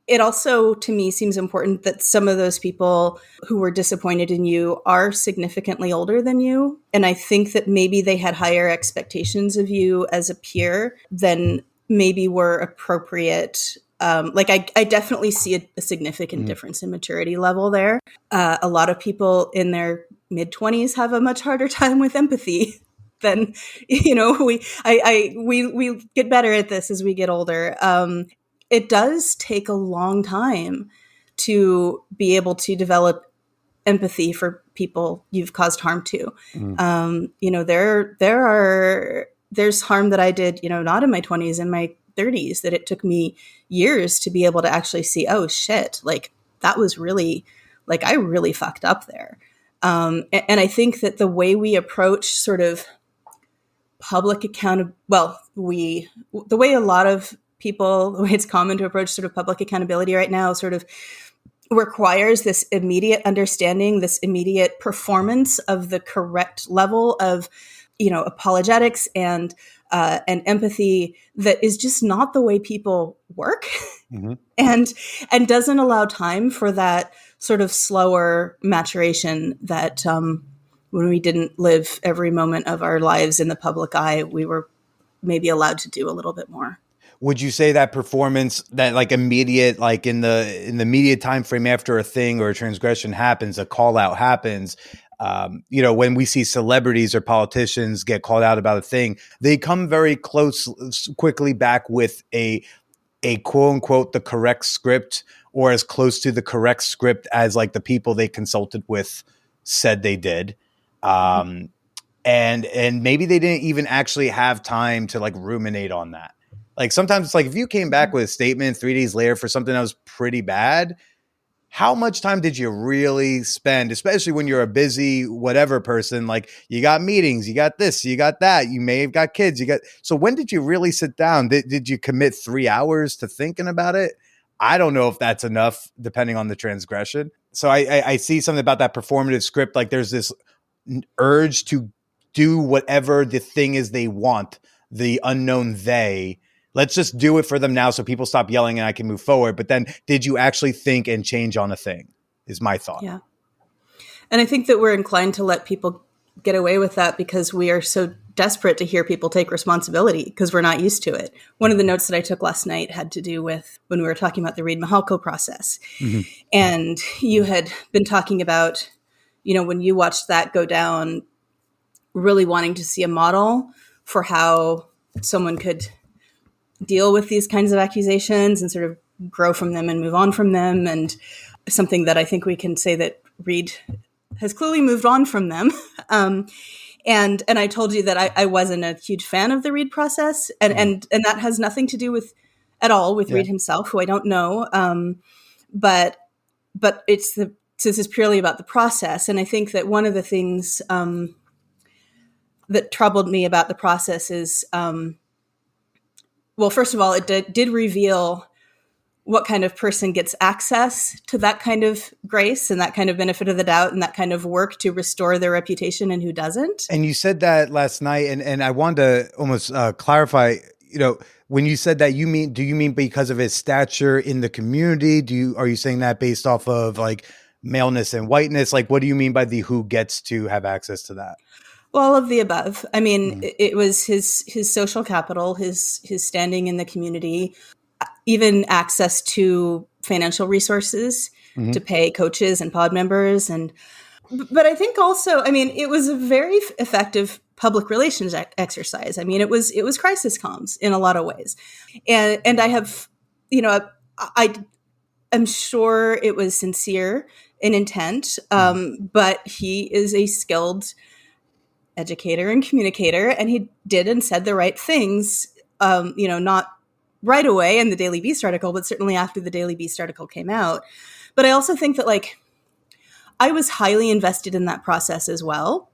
it also, to me, seems important that some of those people who were disappointed in you are significantly older than you. And I think that maybe they had higher expectations of you as a peer than maybe were appropriate. I definitely see a significant difference in maturity level there. A lot of people in their mid-20s have a much harder time with empathy than, we get better at this as we get older. It does take a long time to be able to develop empathy for people you've caused harm to. There's harm that I did, not in my 20s, in my 30s, that it took me years to be able to actually see, oh shit, like that was really, like I really fucked up there. And I think that the way we approach sort of public the way a lot of people, the way it's common to approach sort of public accountability right now sort of requires this immediate understanding, this immediate performance of the correct level of, apologetics and empathy that is just not the way people work, and doesn't allow time for that sort of slower maturation that when we didn't live every moment of our lives in the public eye, we were maybe allowed to do a little bit more. Would you say that performance, that like immediate, like in the immediate time frame after a thing or a transgression happens, a call out happens, when we see celebrities or politicians get called out about a thing, they come very quickly back with a quote unquote the correct script, or as close to the correct script as like the people they consulted with said they did. And maybe they didn't even actually have time to like ruminate on that. Like sometimes it's like, if you came back with a statement 3 days later for something that was pretty bad, how much time did you really spend, especially when you're a busy whatever person, like you got meetings, you got this, you got that, you may have got kids, so when did you really sit down? Did you commit 3 hours to thinking about it? I don't know if that's enough depending on the transgression. So I see something about that performative script. Like there's this urge to do whatever the thing is they want, the unknown they. Let's just do it for them now so people stop yelling and I can move forward. But then did you actually think and change on a thing is my thought. Yeah. And I think that we're inclined to let people get away with that because we are so desperate to hear people take responsibility because we're not used to it. One of the notes that I took last night had to do with when we were talking about the Reed-Mahalko process. And you had been talking about, when you watched that go down, really wanting to see a model for how someone could deal with these kinds of accusations and sort of grow from them and move on from them. And something that I think we can say that Reed has clearly moved on from them. And I told you that I wasn't a huge fan of the Reed process. And that has nothing to do with Reed himself, who I don't know. But this is purely about the process. And I think that one of the things that troubled me about the process is, well, first of all, it did reveal what kind of person gets access to that kind of grace and that kind of benefit of the doubt and that kind of work to restore their reputation and who doesn't. And you said that last night, and I wanted to almost clarify, When you said that, do you mean because of his stature in the community? Are you saying that based off of like maleness and whiteness? Like, what do you mean by the who gets to have access to that? Well, all of the above. I mean, Mhm. it was his social capital, his standing in the community, even access to financial resources to Mhm. pay coaches and pod members. But I think also, I mean, it was a very effective public relations exercise. I mean, it was crisis comms in a lot of ways. And I have, I am sure it was sincere in intent, but he is a skilled educator and communicator, and he did and said the right things, not right away in the Daily Beast article, but certainly after the Daily Beast article came out. But I also think that, like, I was highly invested in that process as well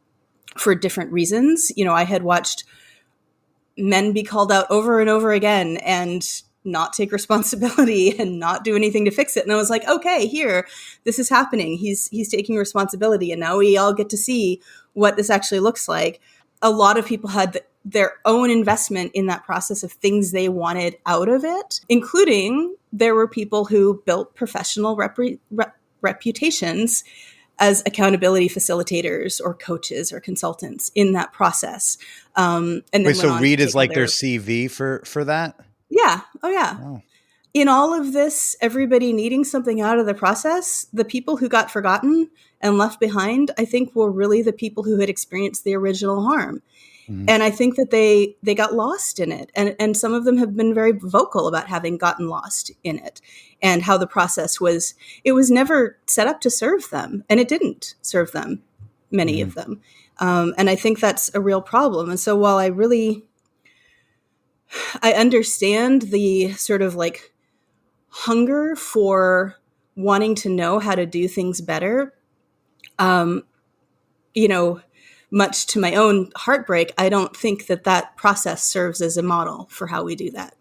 for different reasons. I had watched men be called out over and over again and not take responsibility and not do anything to fix it. And I was like, okay, here, this is happening. He's taking responsibility, and now we all get to see what this actually looks like. A lot of people had their own investment in that process of things they wanted out of it, including there were people who built professional reputations as accountability facilitators or coaches or consultants in that process. And then Wait, so went on to Reed is take like their other. CV for that? Yeah. Oh, yeah. Oh. In all of this, everybody needing something out of the process, the people who got forgotten and left behind, I think, were really the people who had experienced the original harm. Mhm. And I think that they got lost in it. And some of them have been very vocal about having gotten lost in it, and how the process was never set up to serve them. And it didn't serve them, many of them. And I think that's a real problem. And so while I understand the sort of like hunger for wanting to know how to do things better, much to my own heartbreak, I don't think that process serves as a model for how we do that,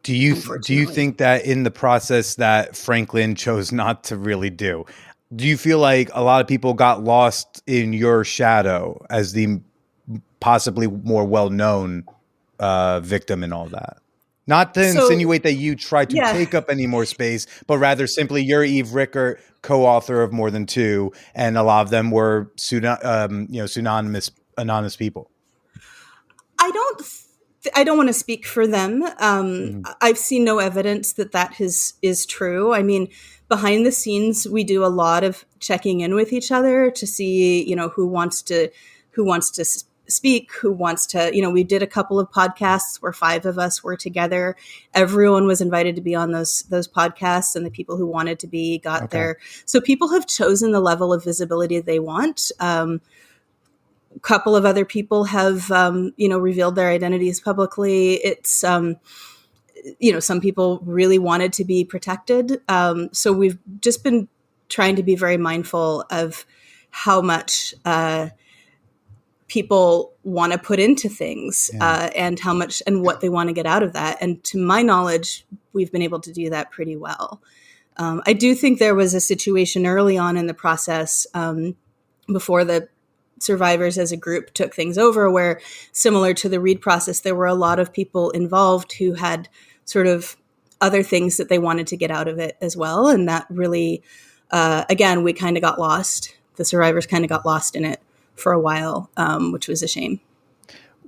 Do you unfortunately. think that in the process that Franklin chose not to really do you feel like a lot of people got lost in your shadow as the possibly more well-known victim in all that? Not to So, insinuate that you tried to yeah. take up any more space, but rather simply you're Eve Rickert, co-author of more than two, and a lot of them were pseudonymous, anonymous people. I don't want to speak for them. Mhm. I've seen no evidence that is true. I mean, behind the scenes, we do a lot of checking in with each other to see, who wants to speak, who wants to. We did a couple of podcasts where 5 of us were together. Everyone was invited to be on those podcasts, and the people who wanted to be got Okay. there. So people have chosen the level of visibility they want. Couple of other people have, revealed their identities publicly. It's, some people really wanted to be protected. So we've just been trying to be very mindful of how much people want to put into things, Yeah. and how much and what they want to get out of that. And to my knowledge, we've been able to do that pretty well. I do think there was a situation early on in the process, before the survivors as a group took things over, where, similar to the Reed process, there were a lot of people involved who had sort of other things that they wanted to get out of it as well. And that really, again, we kind of got lost. The survivors kind of got lost in it for a while, which was a shame.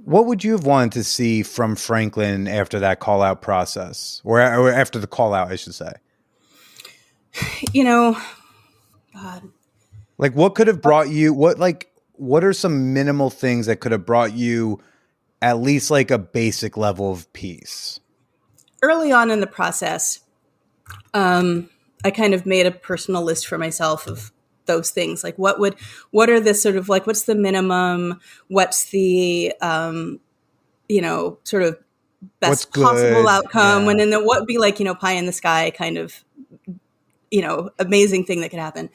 What would you have wanted to see from Franklin after that call out process, or after the call out, I should say? God. Like, what could have brought you? What are some minimal things that could have brought you at least like a basic level of peace? Early on in the process, I kind of made a personal list for myself of those things. Like, what are the sort of like, what's the minimum? What's the, sort of What's best possible good? outcome? And Yeah. then what would be like, pie in the sky kind of, amazing thing that could happen.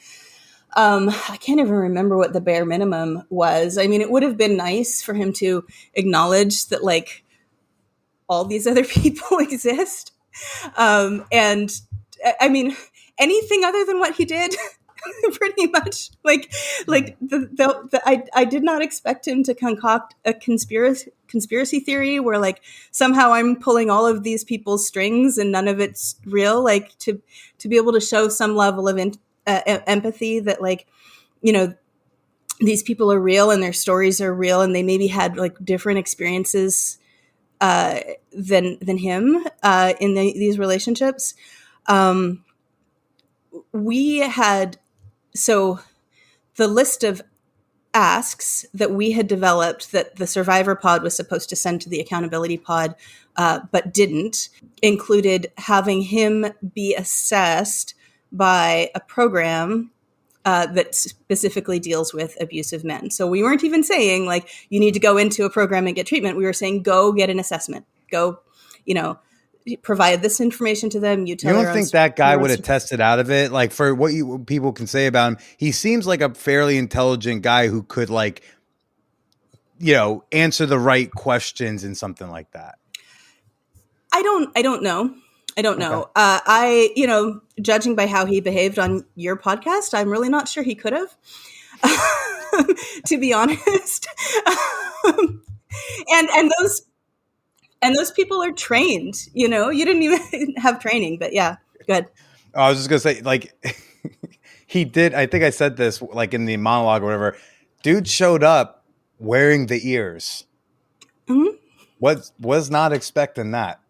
I can't even remember what the bare minimum was. I mean, it would have been nice for him to acknowledge that, like, all these other people exist. And I mean, anything other than what he did Pretty much, I did not expect him to concoct a conspiracy theory where like somehow I'm pulling all of these people's strings and none of it's real. Like to be able to show some level of empathy that like, you know, these people are real and their stories are real and they maybe had like different experiences than him in these relationships. We had, so the list of asks that we had developed that the survivor pod was supposed to send to the accountability pod, but didn't, included having him be assessed by a program that specifically deals with abusive men. So we weren't even saying like, you need to go into a program and get treatment. We were saying, go get an assessment, go, you know, provide this information to them. You don't think that guy would have tested out of it? Like for what people can say about him, he seems like a fairly intelligent guy who could like, you know, answer the right questions and something like that. I don't know. I, you know, judging by how he behaved on your podcast, I'm really not sure he could have, to be honest. And those people are trained, you know, you didn't even have training, but yeah, good. I was just going to say, like, he did. I think I said this like in the monologue or whatever. Dude showed up wearing the ears. Mm-hmm. Was not expecting that.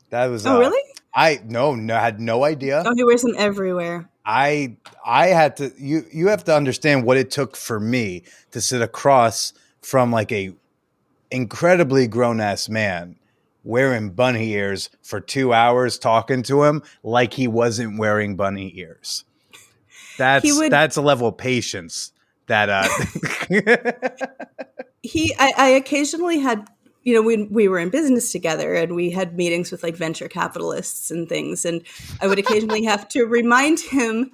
That was. Oh, really? I had no idea. Oh, he wears them everywhere. I had to. You have to understand what it took for me to sit across from like a incredibly grown ass man wearing bunny ears for 2 hours, talking to him like he wasn't wearing bunny ears. That's a level of patience that I occasionally had, you know, we were in business together and we had meetings with like venture capitalists and things. And I would occasionally have to remind him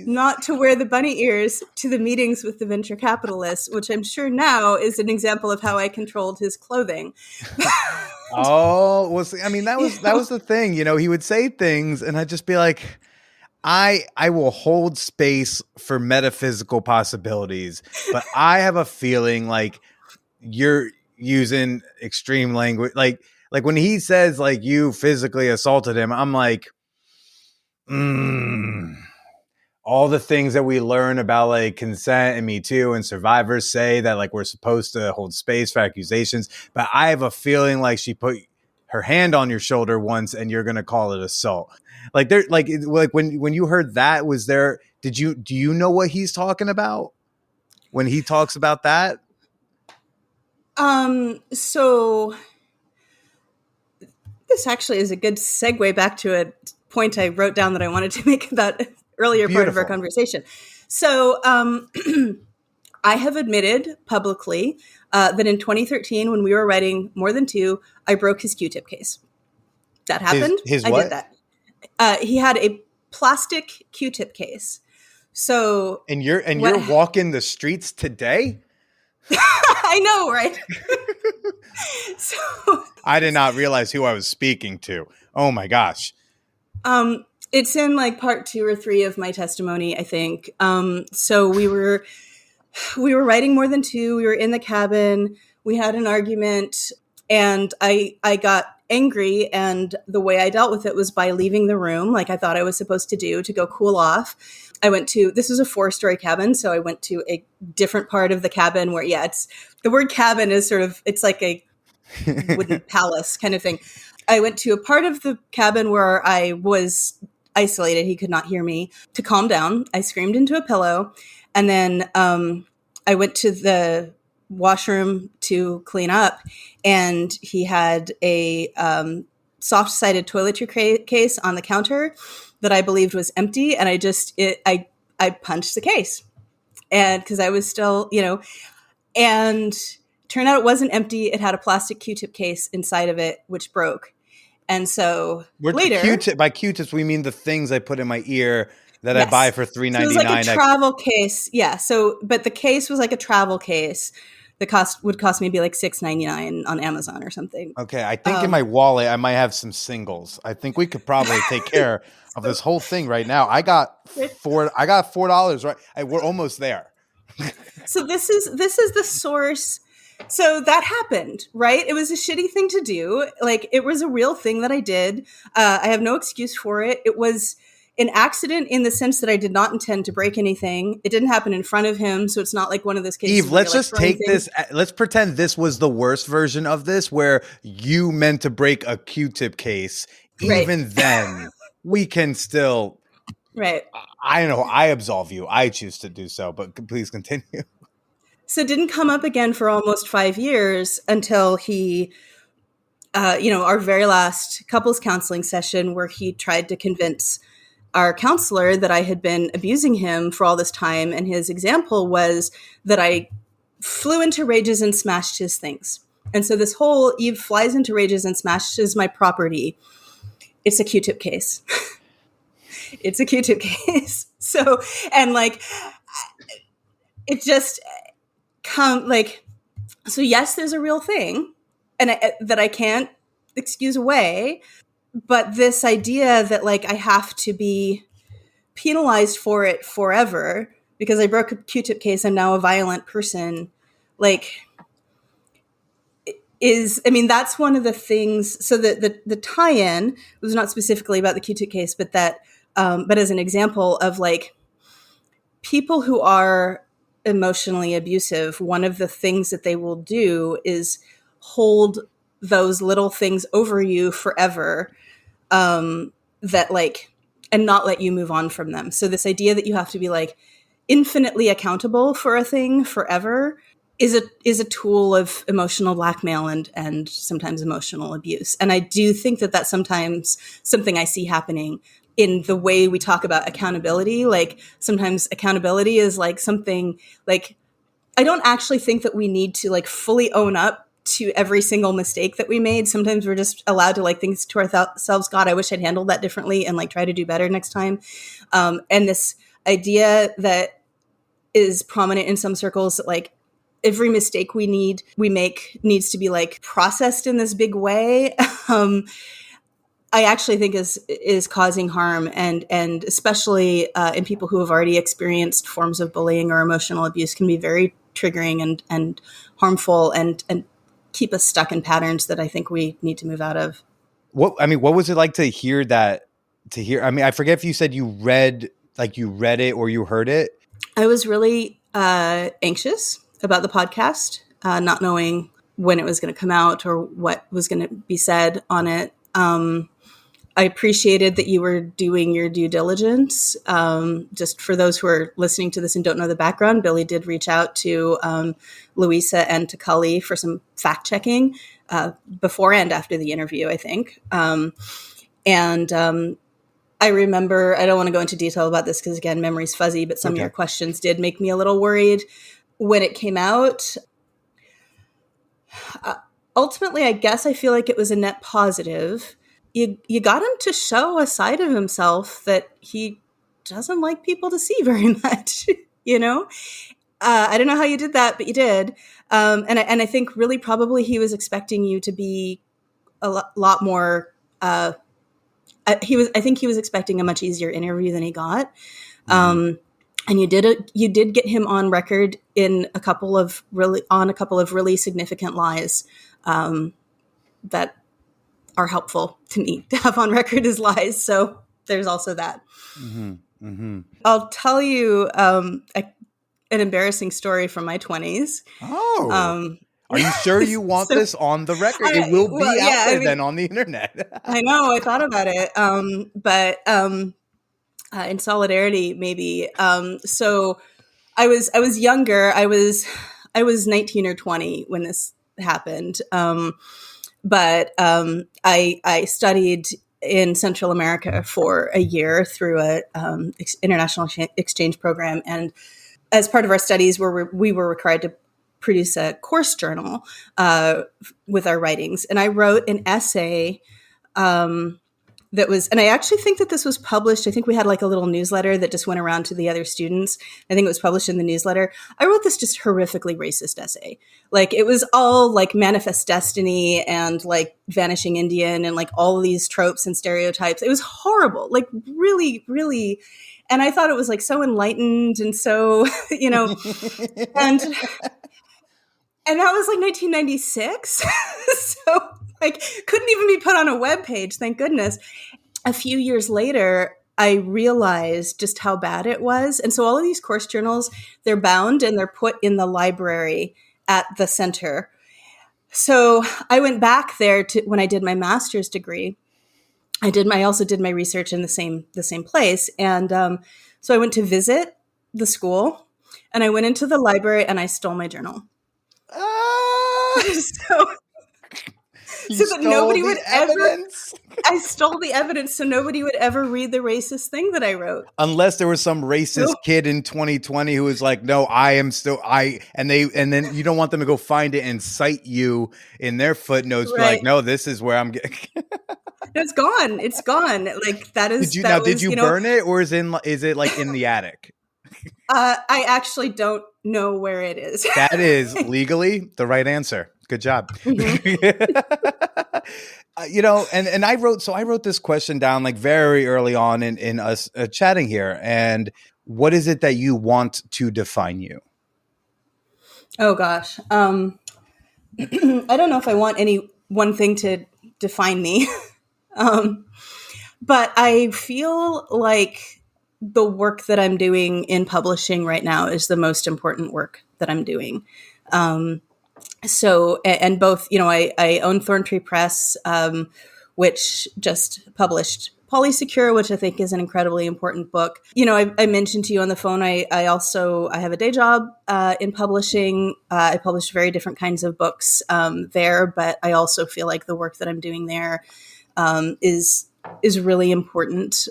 not to wear the bunny ears to the meetings with the venture capitalists, which I'm sure now is an example of how I controlled his clothing. Oh, well, see, I mean, that was the thing, you know, he would say things and I'd just be like, I will hold space for metaphysical possibilities, but I have a feeling like you're using extreme language. Like when he says like you physically assaulted him, I'm like, all the things that we learn about like consent and Me Too and survivors say that like we're supposed to hold space for accusations. But I have a feeling like she put her hand on your shoulder once and you're going to call it assault. Like there, like when you heard that, do you know what he's talking about when he talks about that? So this actually is a good segue back to a point I wrote down that I wanted to make about earlier part of our conversation. So, I have admitted publicly that in 2013, when we were writing More Than Two, I broke his Q-tip case. That happened. His I what? did that. He had a plastic Q-tip case. So, and you're walking the streets today? I know, right? So I did not realize who I was speaking to. Oh my gosh. It's in like part 2 or 3 of my testimony, I think. So we were writing More Than Two. We were in the cabin. We had an argument and I got angry. And the way I dealt with it was by leaving the room like I thought I was supposed to do to go cool off. This was a 4-story cabin. So I went to a different part of the cabin where, the word cabin is sort of, it's like a wooden palace kind of thing. I went to a part of the cabin where I was isolated. He could not hear me. To calm down, I screamed into a pillow. And then I went to the washroom to clean up. And he had a soft-sided toiletry case on the counter that I believed was empty. And I punched the case. And because I was still, you know, and turned out it wasn't empty. It had a plastic Q-tip case inside of it, which broke. And so later, by Q-tips, we mean the things I put in my ear that I buy for $3.99. So it was like a travel case. Yeah. So, but the case was like a travel case The cost would cost maybe like $6.99 on Amazon or something. Okay, I think in my wallet I might have some singles. I think we could probably take care of this whole thing right now. I got $4, right? We're almost there. So this is the source. So that happened, right? It was a shitty thing to do. Like, it was a real thing that I did. I have no excuse for it. It was an accident in the sense that I did not intend to break anything. It didn't happen in front of him, so it's not like one of those cases. Eve, let's just take this. Let's pretend this was the worst version of this, where you meant to break a Q-tip case. Right. Even then, we can still. Right. I know. I absolve you. I choose to do so, but please continue. So it didn't come up again for almost 5 years until he, our very last couples counseling session, where he tried to convince our counselor that I had been abusing him for all this time. And his example was that I flew into rages and smashed his things. And so this whole Eve flies into rages and smashes my property. It's a Q-tip case. It's a Q-tip case. So, and like, it just so yes, there's a real thing and that I can't excuse away. But this idea that like I have to be penalized for it forever because I broke a Q-tip case, I'm now a violent person, like that's one of the things. So the tie-in was not specifically about the Q-tip case, but but as an example of like people who are emotionally abusive, one of the things that they will do is hold those little things over you forever, that like, and not let you move on from them. So this idea that you have to be like infinitely accountable for a thing forever is a tool of emotional blackmail and sometimes emotional abuse. And I do think that that's sometimes something I see happening in the way we talk about accountability. Like sometimes accountability is like something like, I don't actually think that we need to like fully own up to every single mistake that we made. Sometimes we're just allowed to like think to ourselves, God, I wish I'd handled that differently and like try to do better next time. And this idea that is prominent in some circles that like every mistake we make needs to be like processed in this big way. I actually think is causing harm and especially in people who have already experienced forms of bullying or emotional abuse can be very triggering and harmful and keep us stuck in patterns that I think we need to move out of. What was it like to hear that? I mean, I forget if you said you read it or you heard it. I was really anxious about the podcast, not knowing when it was going to come out or what was going to be said on it. I appreciated that you were doing your due diligence. Just for those who are listening to this and don't know the background, Billy did reach out to Louisa and to Cully for some fact checking before and after the interview, I think. I remember, I don't want to go into detail about this because, again, memory's fuzzy, but some of your questions did make me a little worried when it came out. Ultimately, I guess I feel like it was a net positive. You got him to show a side of himself that he doesn't like people to see very much, you know? I don't know how you did that, but you did. And I think really probably he was expecting you to be a lot more, I think he was expecting a much easier interview than he got. And you did get him on record in a couple of really significant lies, that are helpful to me to have on record as lies. So there's also that. Mm-hmm. Mm-hmm. I'll tell you an embarrassing story from my 20s. Oh, are you sure you want this on the record? It will be out there then on the internet. I know. I thought about it. But in solidarity, maybe. So I was younger. I was 19 or 20 when this happened. But I studied in Central America for a year through a international exchange program, and as part of our studies, we were required to produce a course journal with our writings. And I wrote an essay that was, and I actually think that this was published. I think we had like a little newsletter that just went around to the other students. I think it was published in the newsletter. I wrote this just horrifically racist essay. Like it was all like manifest destiny and like vanishing Indian and like all of these tropes and stereotypes. It was horrible, like really, really. And I thought it was like so enlightened and so, and that was like 1996. So like couldn't even be put on a web page, thank goodness. A few years later, I realized just how bad it was. And so all of these course journals, they're bound and they're put in the library at the center. So I went back there to when I did my master's degree. I also did my research in the same place. And so I went to visit the school and I went into the library and I stole my journal. So that nobody would evidence? I stole the evidence so nobody would ever read the racist thing that I wrote. Unless there was some racist kid in 2020 who was like, no, and then you don't want them to go find it and cite you in their footnotes. Right. Like, no, this is where I'm getting. It's gone. It's gone. Like that is. Did you burn it or is it like in the attic? I actually don't know where it is. That is legally the right answer. Good job. Mm-hmm. And I wrote this question down like very early on in us chatting here. And what is it that you want to define you? Oh gosh. I don't know if I want any one thing to define me. But I feel like the work that I'm doing in publishing right now is the most important work that I'm doing. So, and both, I own Thorntree Press, which just published Polysecure, which I think is an incredibly important book. I mentioned to you on the phone, I have a day job in publishing. I publish very different kinds of books there, but I also feel like the work that I'm doing there is really important.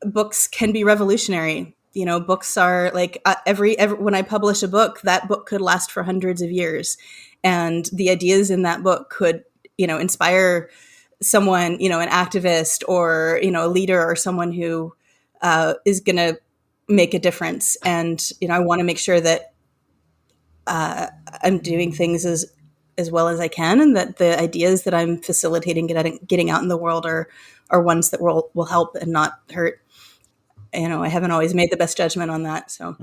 Books can be revolutionary. Books are like every when I publish a book, that book could last for hundreds of years. And the ideas in that book could, inspire someone, an activist or, a leader or someone who is going to make a difference. And, I want to make sure that I'm doing things as well as I can, and that the ideas that I'm facilitating getting out in the world are ones that will help and not hurt. I haven't always made the best judgment on that. So,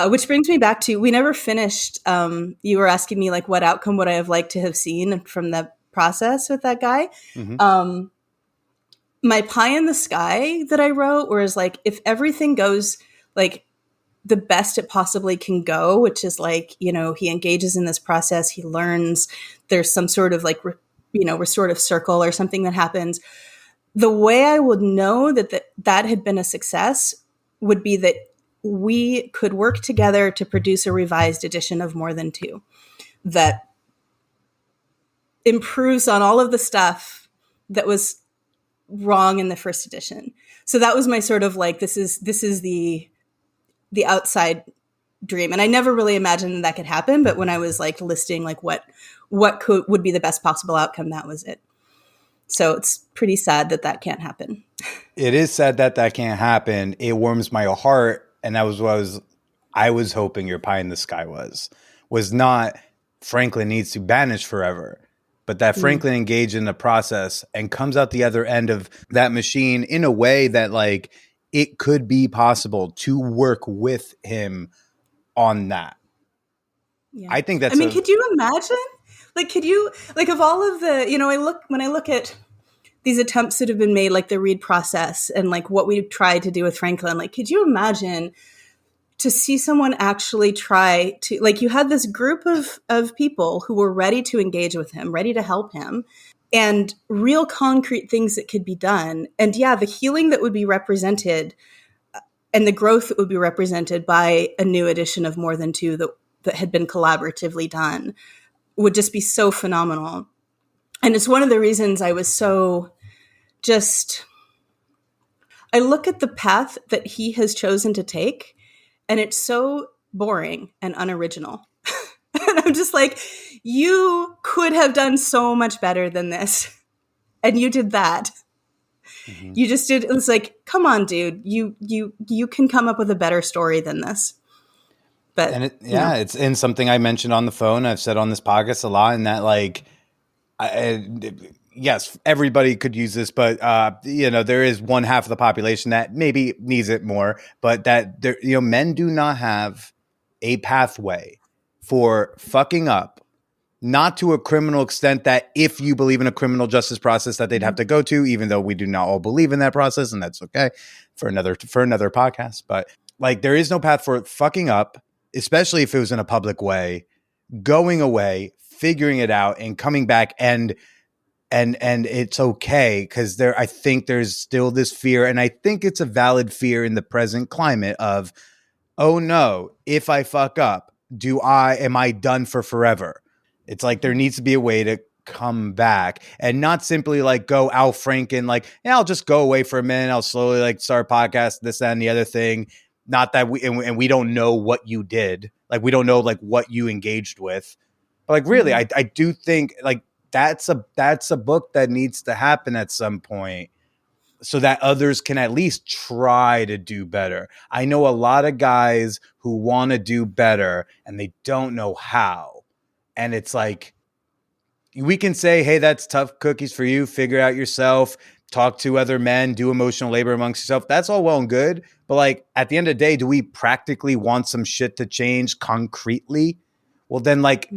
which brings me back to, we never finished. You were asking me like, what outcome would I have liked to have seen from the process with that guy? Mm-hmm. My pie in the sky that I wrote was like, if everything goes like the best it possibly can go, which is like, he engages in this process, he learns, there's some sort of like, restorative circle or something that happens. The way I would know that had been a success would be that we could work together to produce a revised edition of More Than Two that improves on all of the stuff that was wrong in the first edition. So that was my sort of like, this is the outside dream. And I never really imagined that could happen. But when I was like listing like what would be the best possible outcome, that was it. So it's pretty sad that can't happen. It is sad that can't happen. It warms my heart. And that was what I was hoping your pie in the sky was not Franklin needs to banish forever, but that Franklin engaged in the process and comes out the other end of that machine in a way that like it could be possible to work with him on that. Yeah. I think that's could you imagine? Like, could you, like, of all of the, when I look at these attempts that have been made, like the Reed process and like what we tried to do with Franklin, like, could you imagine to see someone actually try to, like, you had this group of people who were ready to engage with him, ready to help him, and real concrete things that could be done. And the healing that would be represented and the growth that would be represented by a new edition of More Than Two that had been collaboratively done would just be so phenomenal. And it's one of the reasons I was so I look at the path that he has chosen to take, and it's so boring and unoriginal. And I'm just like, you could have done so much better than this. And you did that. Mm-hmm. You just did. It was like, come on, dude. You can come up with a better story than this. But And it's in something I mentioned on the phone. I've said on this podcast a lot, and that like, yes, everybody could use this, but there is one half of the population that maybe needs it more. But that there, men do not have a pathway for fucking up, not to a criminal extent that if you believe in a criminal justice process that they'd have to go to, even though we do not all believe in that process, and that's okay for another podcast. But like, there is no path for fucking up, especially if it was in a public way, going away, figuring it out, and coming back, and it's okay, because I think there's still this fear, and I think it's a valid fear in the present climate of, oh no, if I fuck up, am I done for forever? It's like there needs to be a way to come back, and not simply like go Al Franken, like, yeah, I'll just go away for a minute. I'll slowly like start a podcast, this, that, and the other thing. Not that we don't know what you did. Like, we don't know like what you engaged with. But like, really, I do think like that's a book that needs to happen at some point, so that others can at least try to do better. I know a lot of guys who want to do better and they don't know how. And it's like, we can say, hey, that's tough cookies for you. Figure it out yourself. Talk to other men. Do emotional labor amongst yourself. That's all well and good. But like, at the end of the day, do we practically want some shit to change concretely? Well, then like,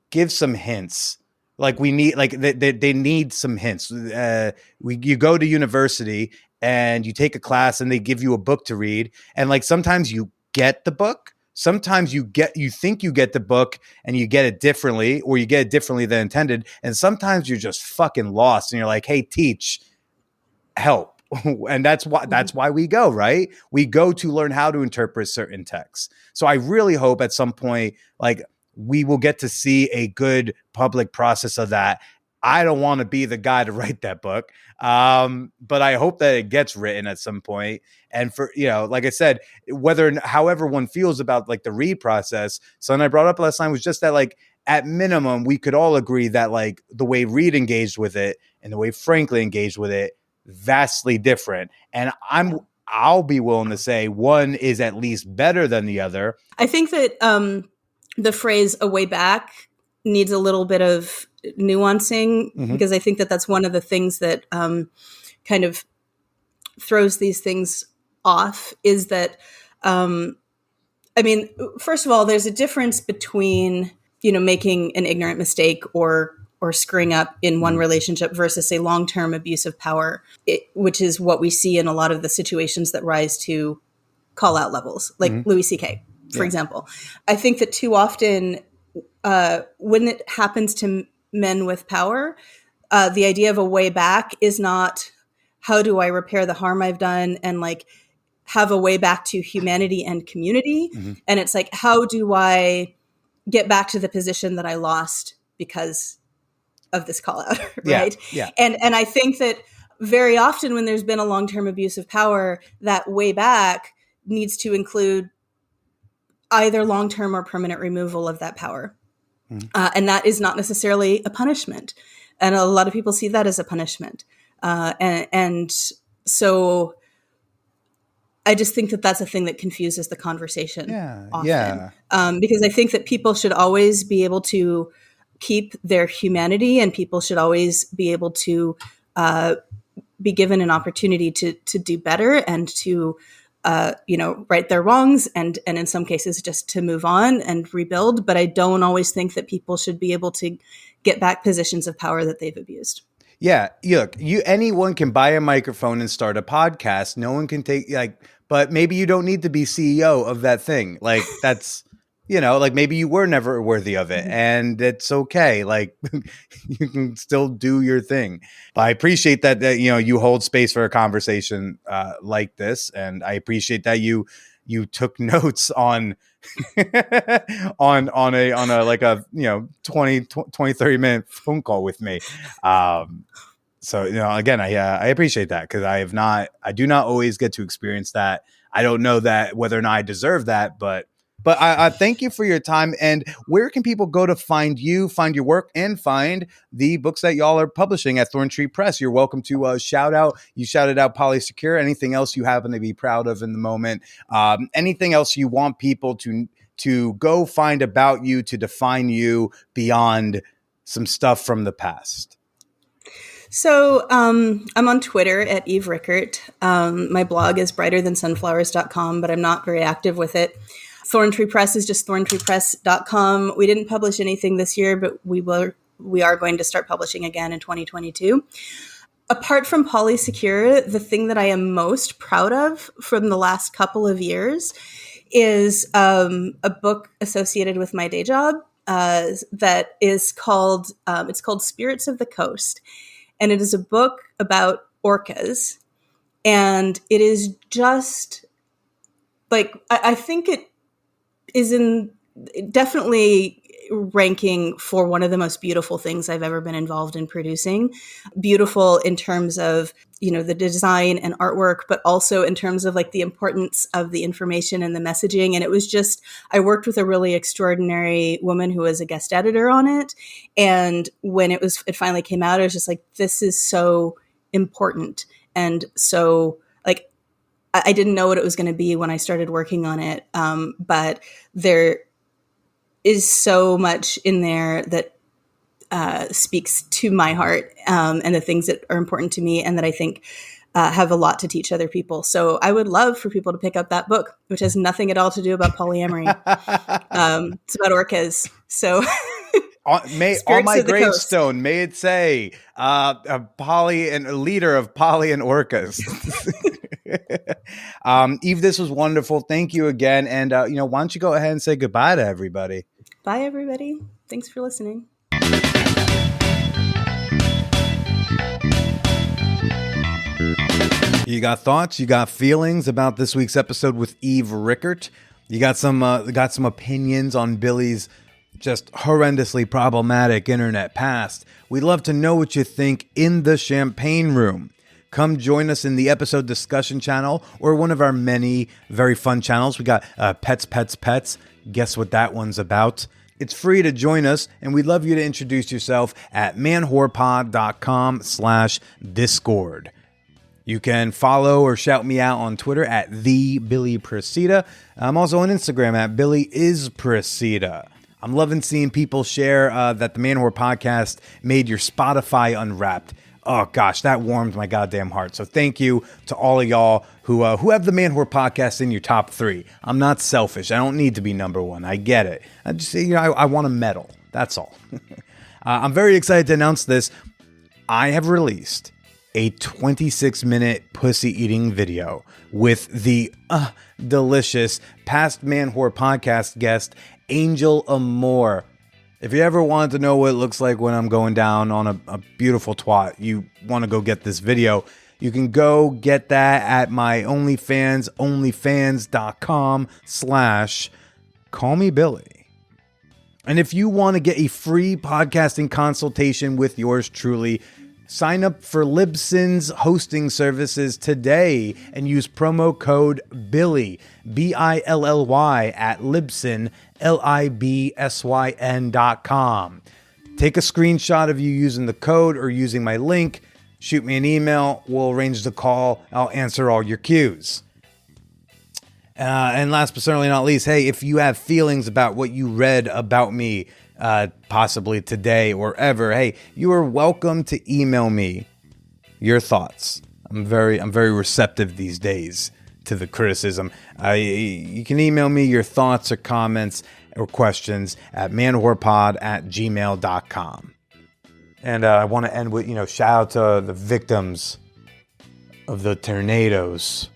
give some hints. Like, we need, like, they need some hints. You go to university and you take a class and they give you a book to read. And like, sometimes you get the book. Sometimes you think you get the book and you get it differently, or you get it differently than intended. And sometimes you're just fucking lost and you're like, hey, teach, help. And that's why we go, right? We go to learn how to interpret certain texts. So I really hope at some point, like, we will get to see a good public process of that. I don't want to be the guy to write that book. But I hope that it gets written at some point. And for, like I said, however one feels about like the read process, something I brought up last time was just that, like, at minimum, we could all agree that like the way Reed engaged with it and the way Franklin engaged with it, vastly different. And I'll be willing to say one is at least better than the other. I think that the phrase "a way back" needs a little bit of nuancing, because I think that that's one of the things that kind of throws these things off, is that, I mean, first of all, there's a difference between, making an ignorant mistake or screwing up in one relationship versus a long-term abuse of power, which is what we see in a lot of the situations that rise to call-out levels, like Louis C.K., for example. I think that too often, when it happens to men with power, the idea of a way back is not, how do I repair the harm I've done and like have a way back to humanity and community? And it's like, how do I get back to the position that I lost because of this call out, right? Yeah. And I think that very often when there's been a long-term abuse of power, that way back needs to include either long-term or permanent removal of that power. And that is not necessarily a punishment. And a lot of people see that as a punishment. And so I just think that that's a thing that confuses the conversation often. Because I think that people should always be able to keep their humanity, and people should always be able to be given an opportunity to do better and to right their wrongs, and in some cases just to move on and rebuild. But I don't always think that people should be able to get back positions of power that they've abused. Yeah, look, anyone can buy a microphone and start a podcast. No one can but maybe you don't need to be CEO of that thing. Like, that's, like, maybe you were never worthy of it, and it's okay. Like, you can still do your thing. But I appreciate that you hold space for a conversation like this, and I appreciate that you took notes on on a like a 20 30 minute phone call with me. So again, I appreciate that, because I do not always get to experience that. I don't know that whether or not I deserve that, but But I thank you for your time. And where can people go to find you, find your work, and find the books that y'all are publishing at Thorntree Press? You're welcome to shout out. You shouted out Polysecure. Anything else you happen to be proud of in the moment? Anything else you want people to go find about you, to define you beyond some stuff from the past? So I'm on Twitter at Eve Rickert. My blog is brighterthansunflowers.com, but I'm not very active with it. Thorntree Press is just thorntreepress.com. We didn't publish anything this year, but we are going to start publishing again in 2022. Apart from Polysecure, the thing that I am most proud of from the last couple of years is a book associated with my day job that is called Spirits of the Coast. And it is a book about orcas. And it is just like, I think it is definitely ranking for one of the most beautiful things I've ever been involved in producing. Beautiful in terms of, the design and artwork, but also in terms of like the importance of the information and the messaging. And it was just, I worked with a really extraordinary woman who was a guest editor on it. And when it finally came out, I was just like, this is so important. And so like, I didn't know what it was going to be when I started working on it. But there is so much in there that speaks to my heart and the things that are important to me and that I think have a lot to teach other people. So I would love for people to pick up that book, which has nothing at all to do about polyamory. It's about orcas. So on my gravestone, may it say a poly and a leader of poly and orcas. Eve, this was wonderful. Thank you again. And, why don't you go ahead and say goodbye to everybody? Bye, everybody. Thanks for listening. You got thoughts? You got feelings about this week's episode with Eve Rickert? You got some opinions on Billy's just horrendously problematic internet past? We'd love to know what you think in the champagne room. Come join us in the episode discussion channel or one of our many very fun channels. We got Pets. Guess what that one's about? It's free to join us, and we'd love you to introduce yourself at manwhorepod.com/Discord. You can follow or shout me out on Twitter at @TheBillyPresida. I'm also on Instagram at BillyIsPresida. I'm loving seeing people share that the Man Whore podcast made your Spotify Unwrapped. Oh gosh, that warmed my goddamn heart. So thank you to all of y'all who have the Man Whore podcast in your top 3. I'm not selfish. I don't need to be number 1. I get it. I just I want a medal. That's all. I'm very excited to announce this. I have released a 26-minute pussy eating video with the delicious past Man Whore podcast guest Angel Amore. If you ever wanted to know what it looks like when I'm going down on a beautiful twat, you want to go get this video, you can go get that at my OnlyFans, onlyfans.com/callmebilly. And if you want to get a free podcasting consultation with yours truly, sign up for Libsyn's hosting services today and use promo code BILLY, BILLY at Libsyn, LIBSYN.com. Take a screenshot of you using the code or using my link. Shoot me an email. We'll arrange the call. I'll answer all your cues. And last but certainly not least, hey, if you have feelings about what you read about me, possibly today or ever, hey, you are welcome to email me your thoughts. I'm very receptive these days to the criticism. You can email me your thoughts or comments or questions at manwhorepod@gmail.com. And I want to end with, shout out to the victims of the tornadoes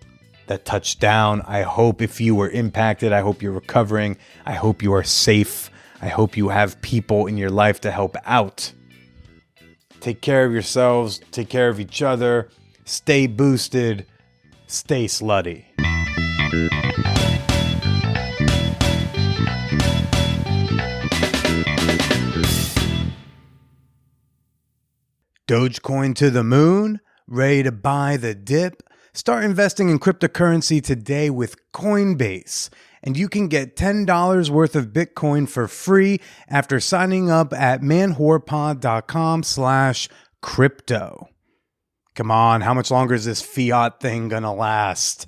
that touched down. I hope if you were impacted, I hope you're recovering. I hope you are safe. I hope you have people in your life to help out. Take care of yourselves. Take care of each other. Stay boosted. Stay slutty. Dogecoin to the moon? Ready to buy the dip? Start investing in cryptocurrency today with Coinbase. and you can get $10 worth of Bitcoin for free after signing up at manwhorepod.com/crypto. Come on, how much longer is this fiat thing gonna last?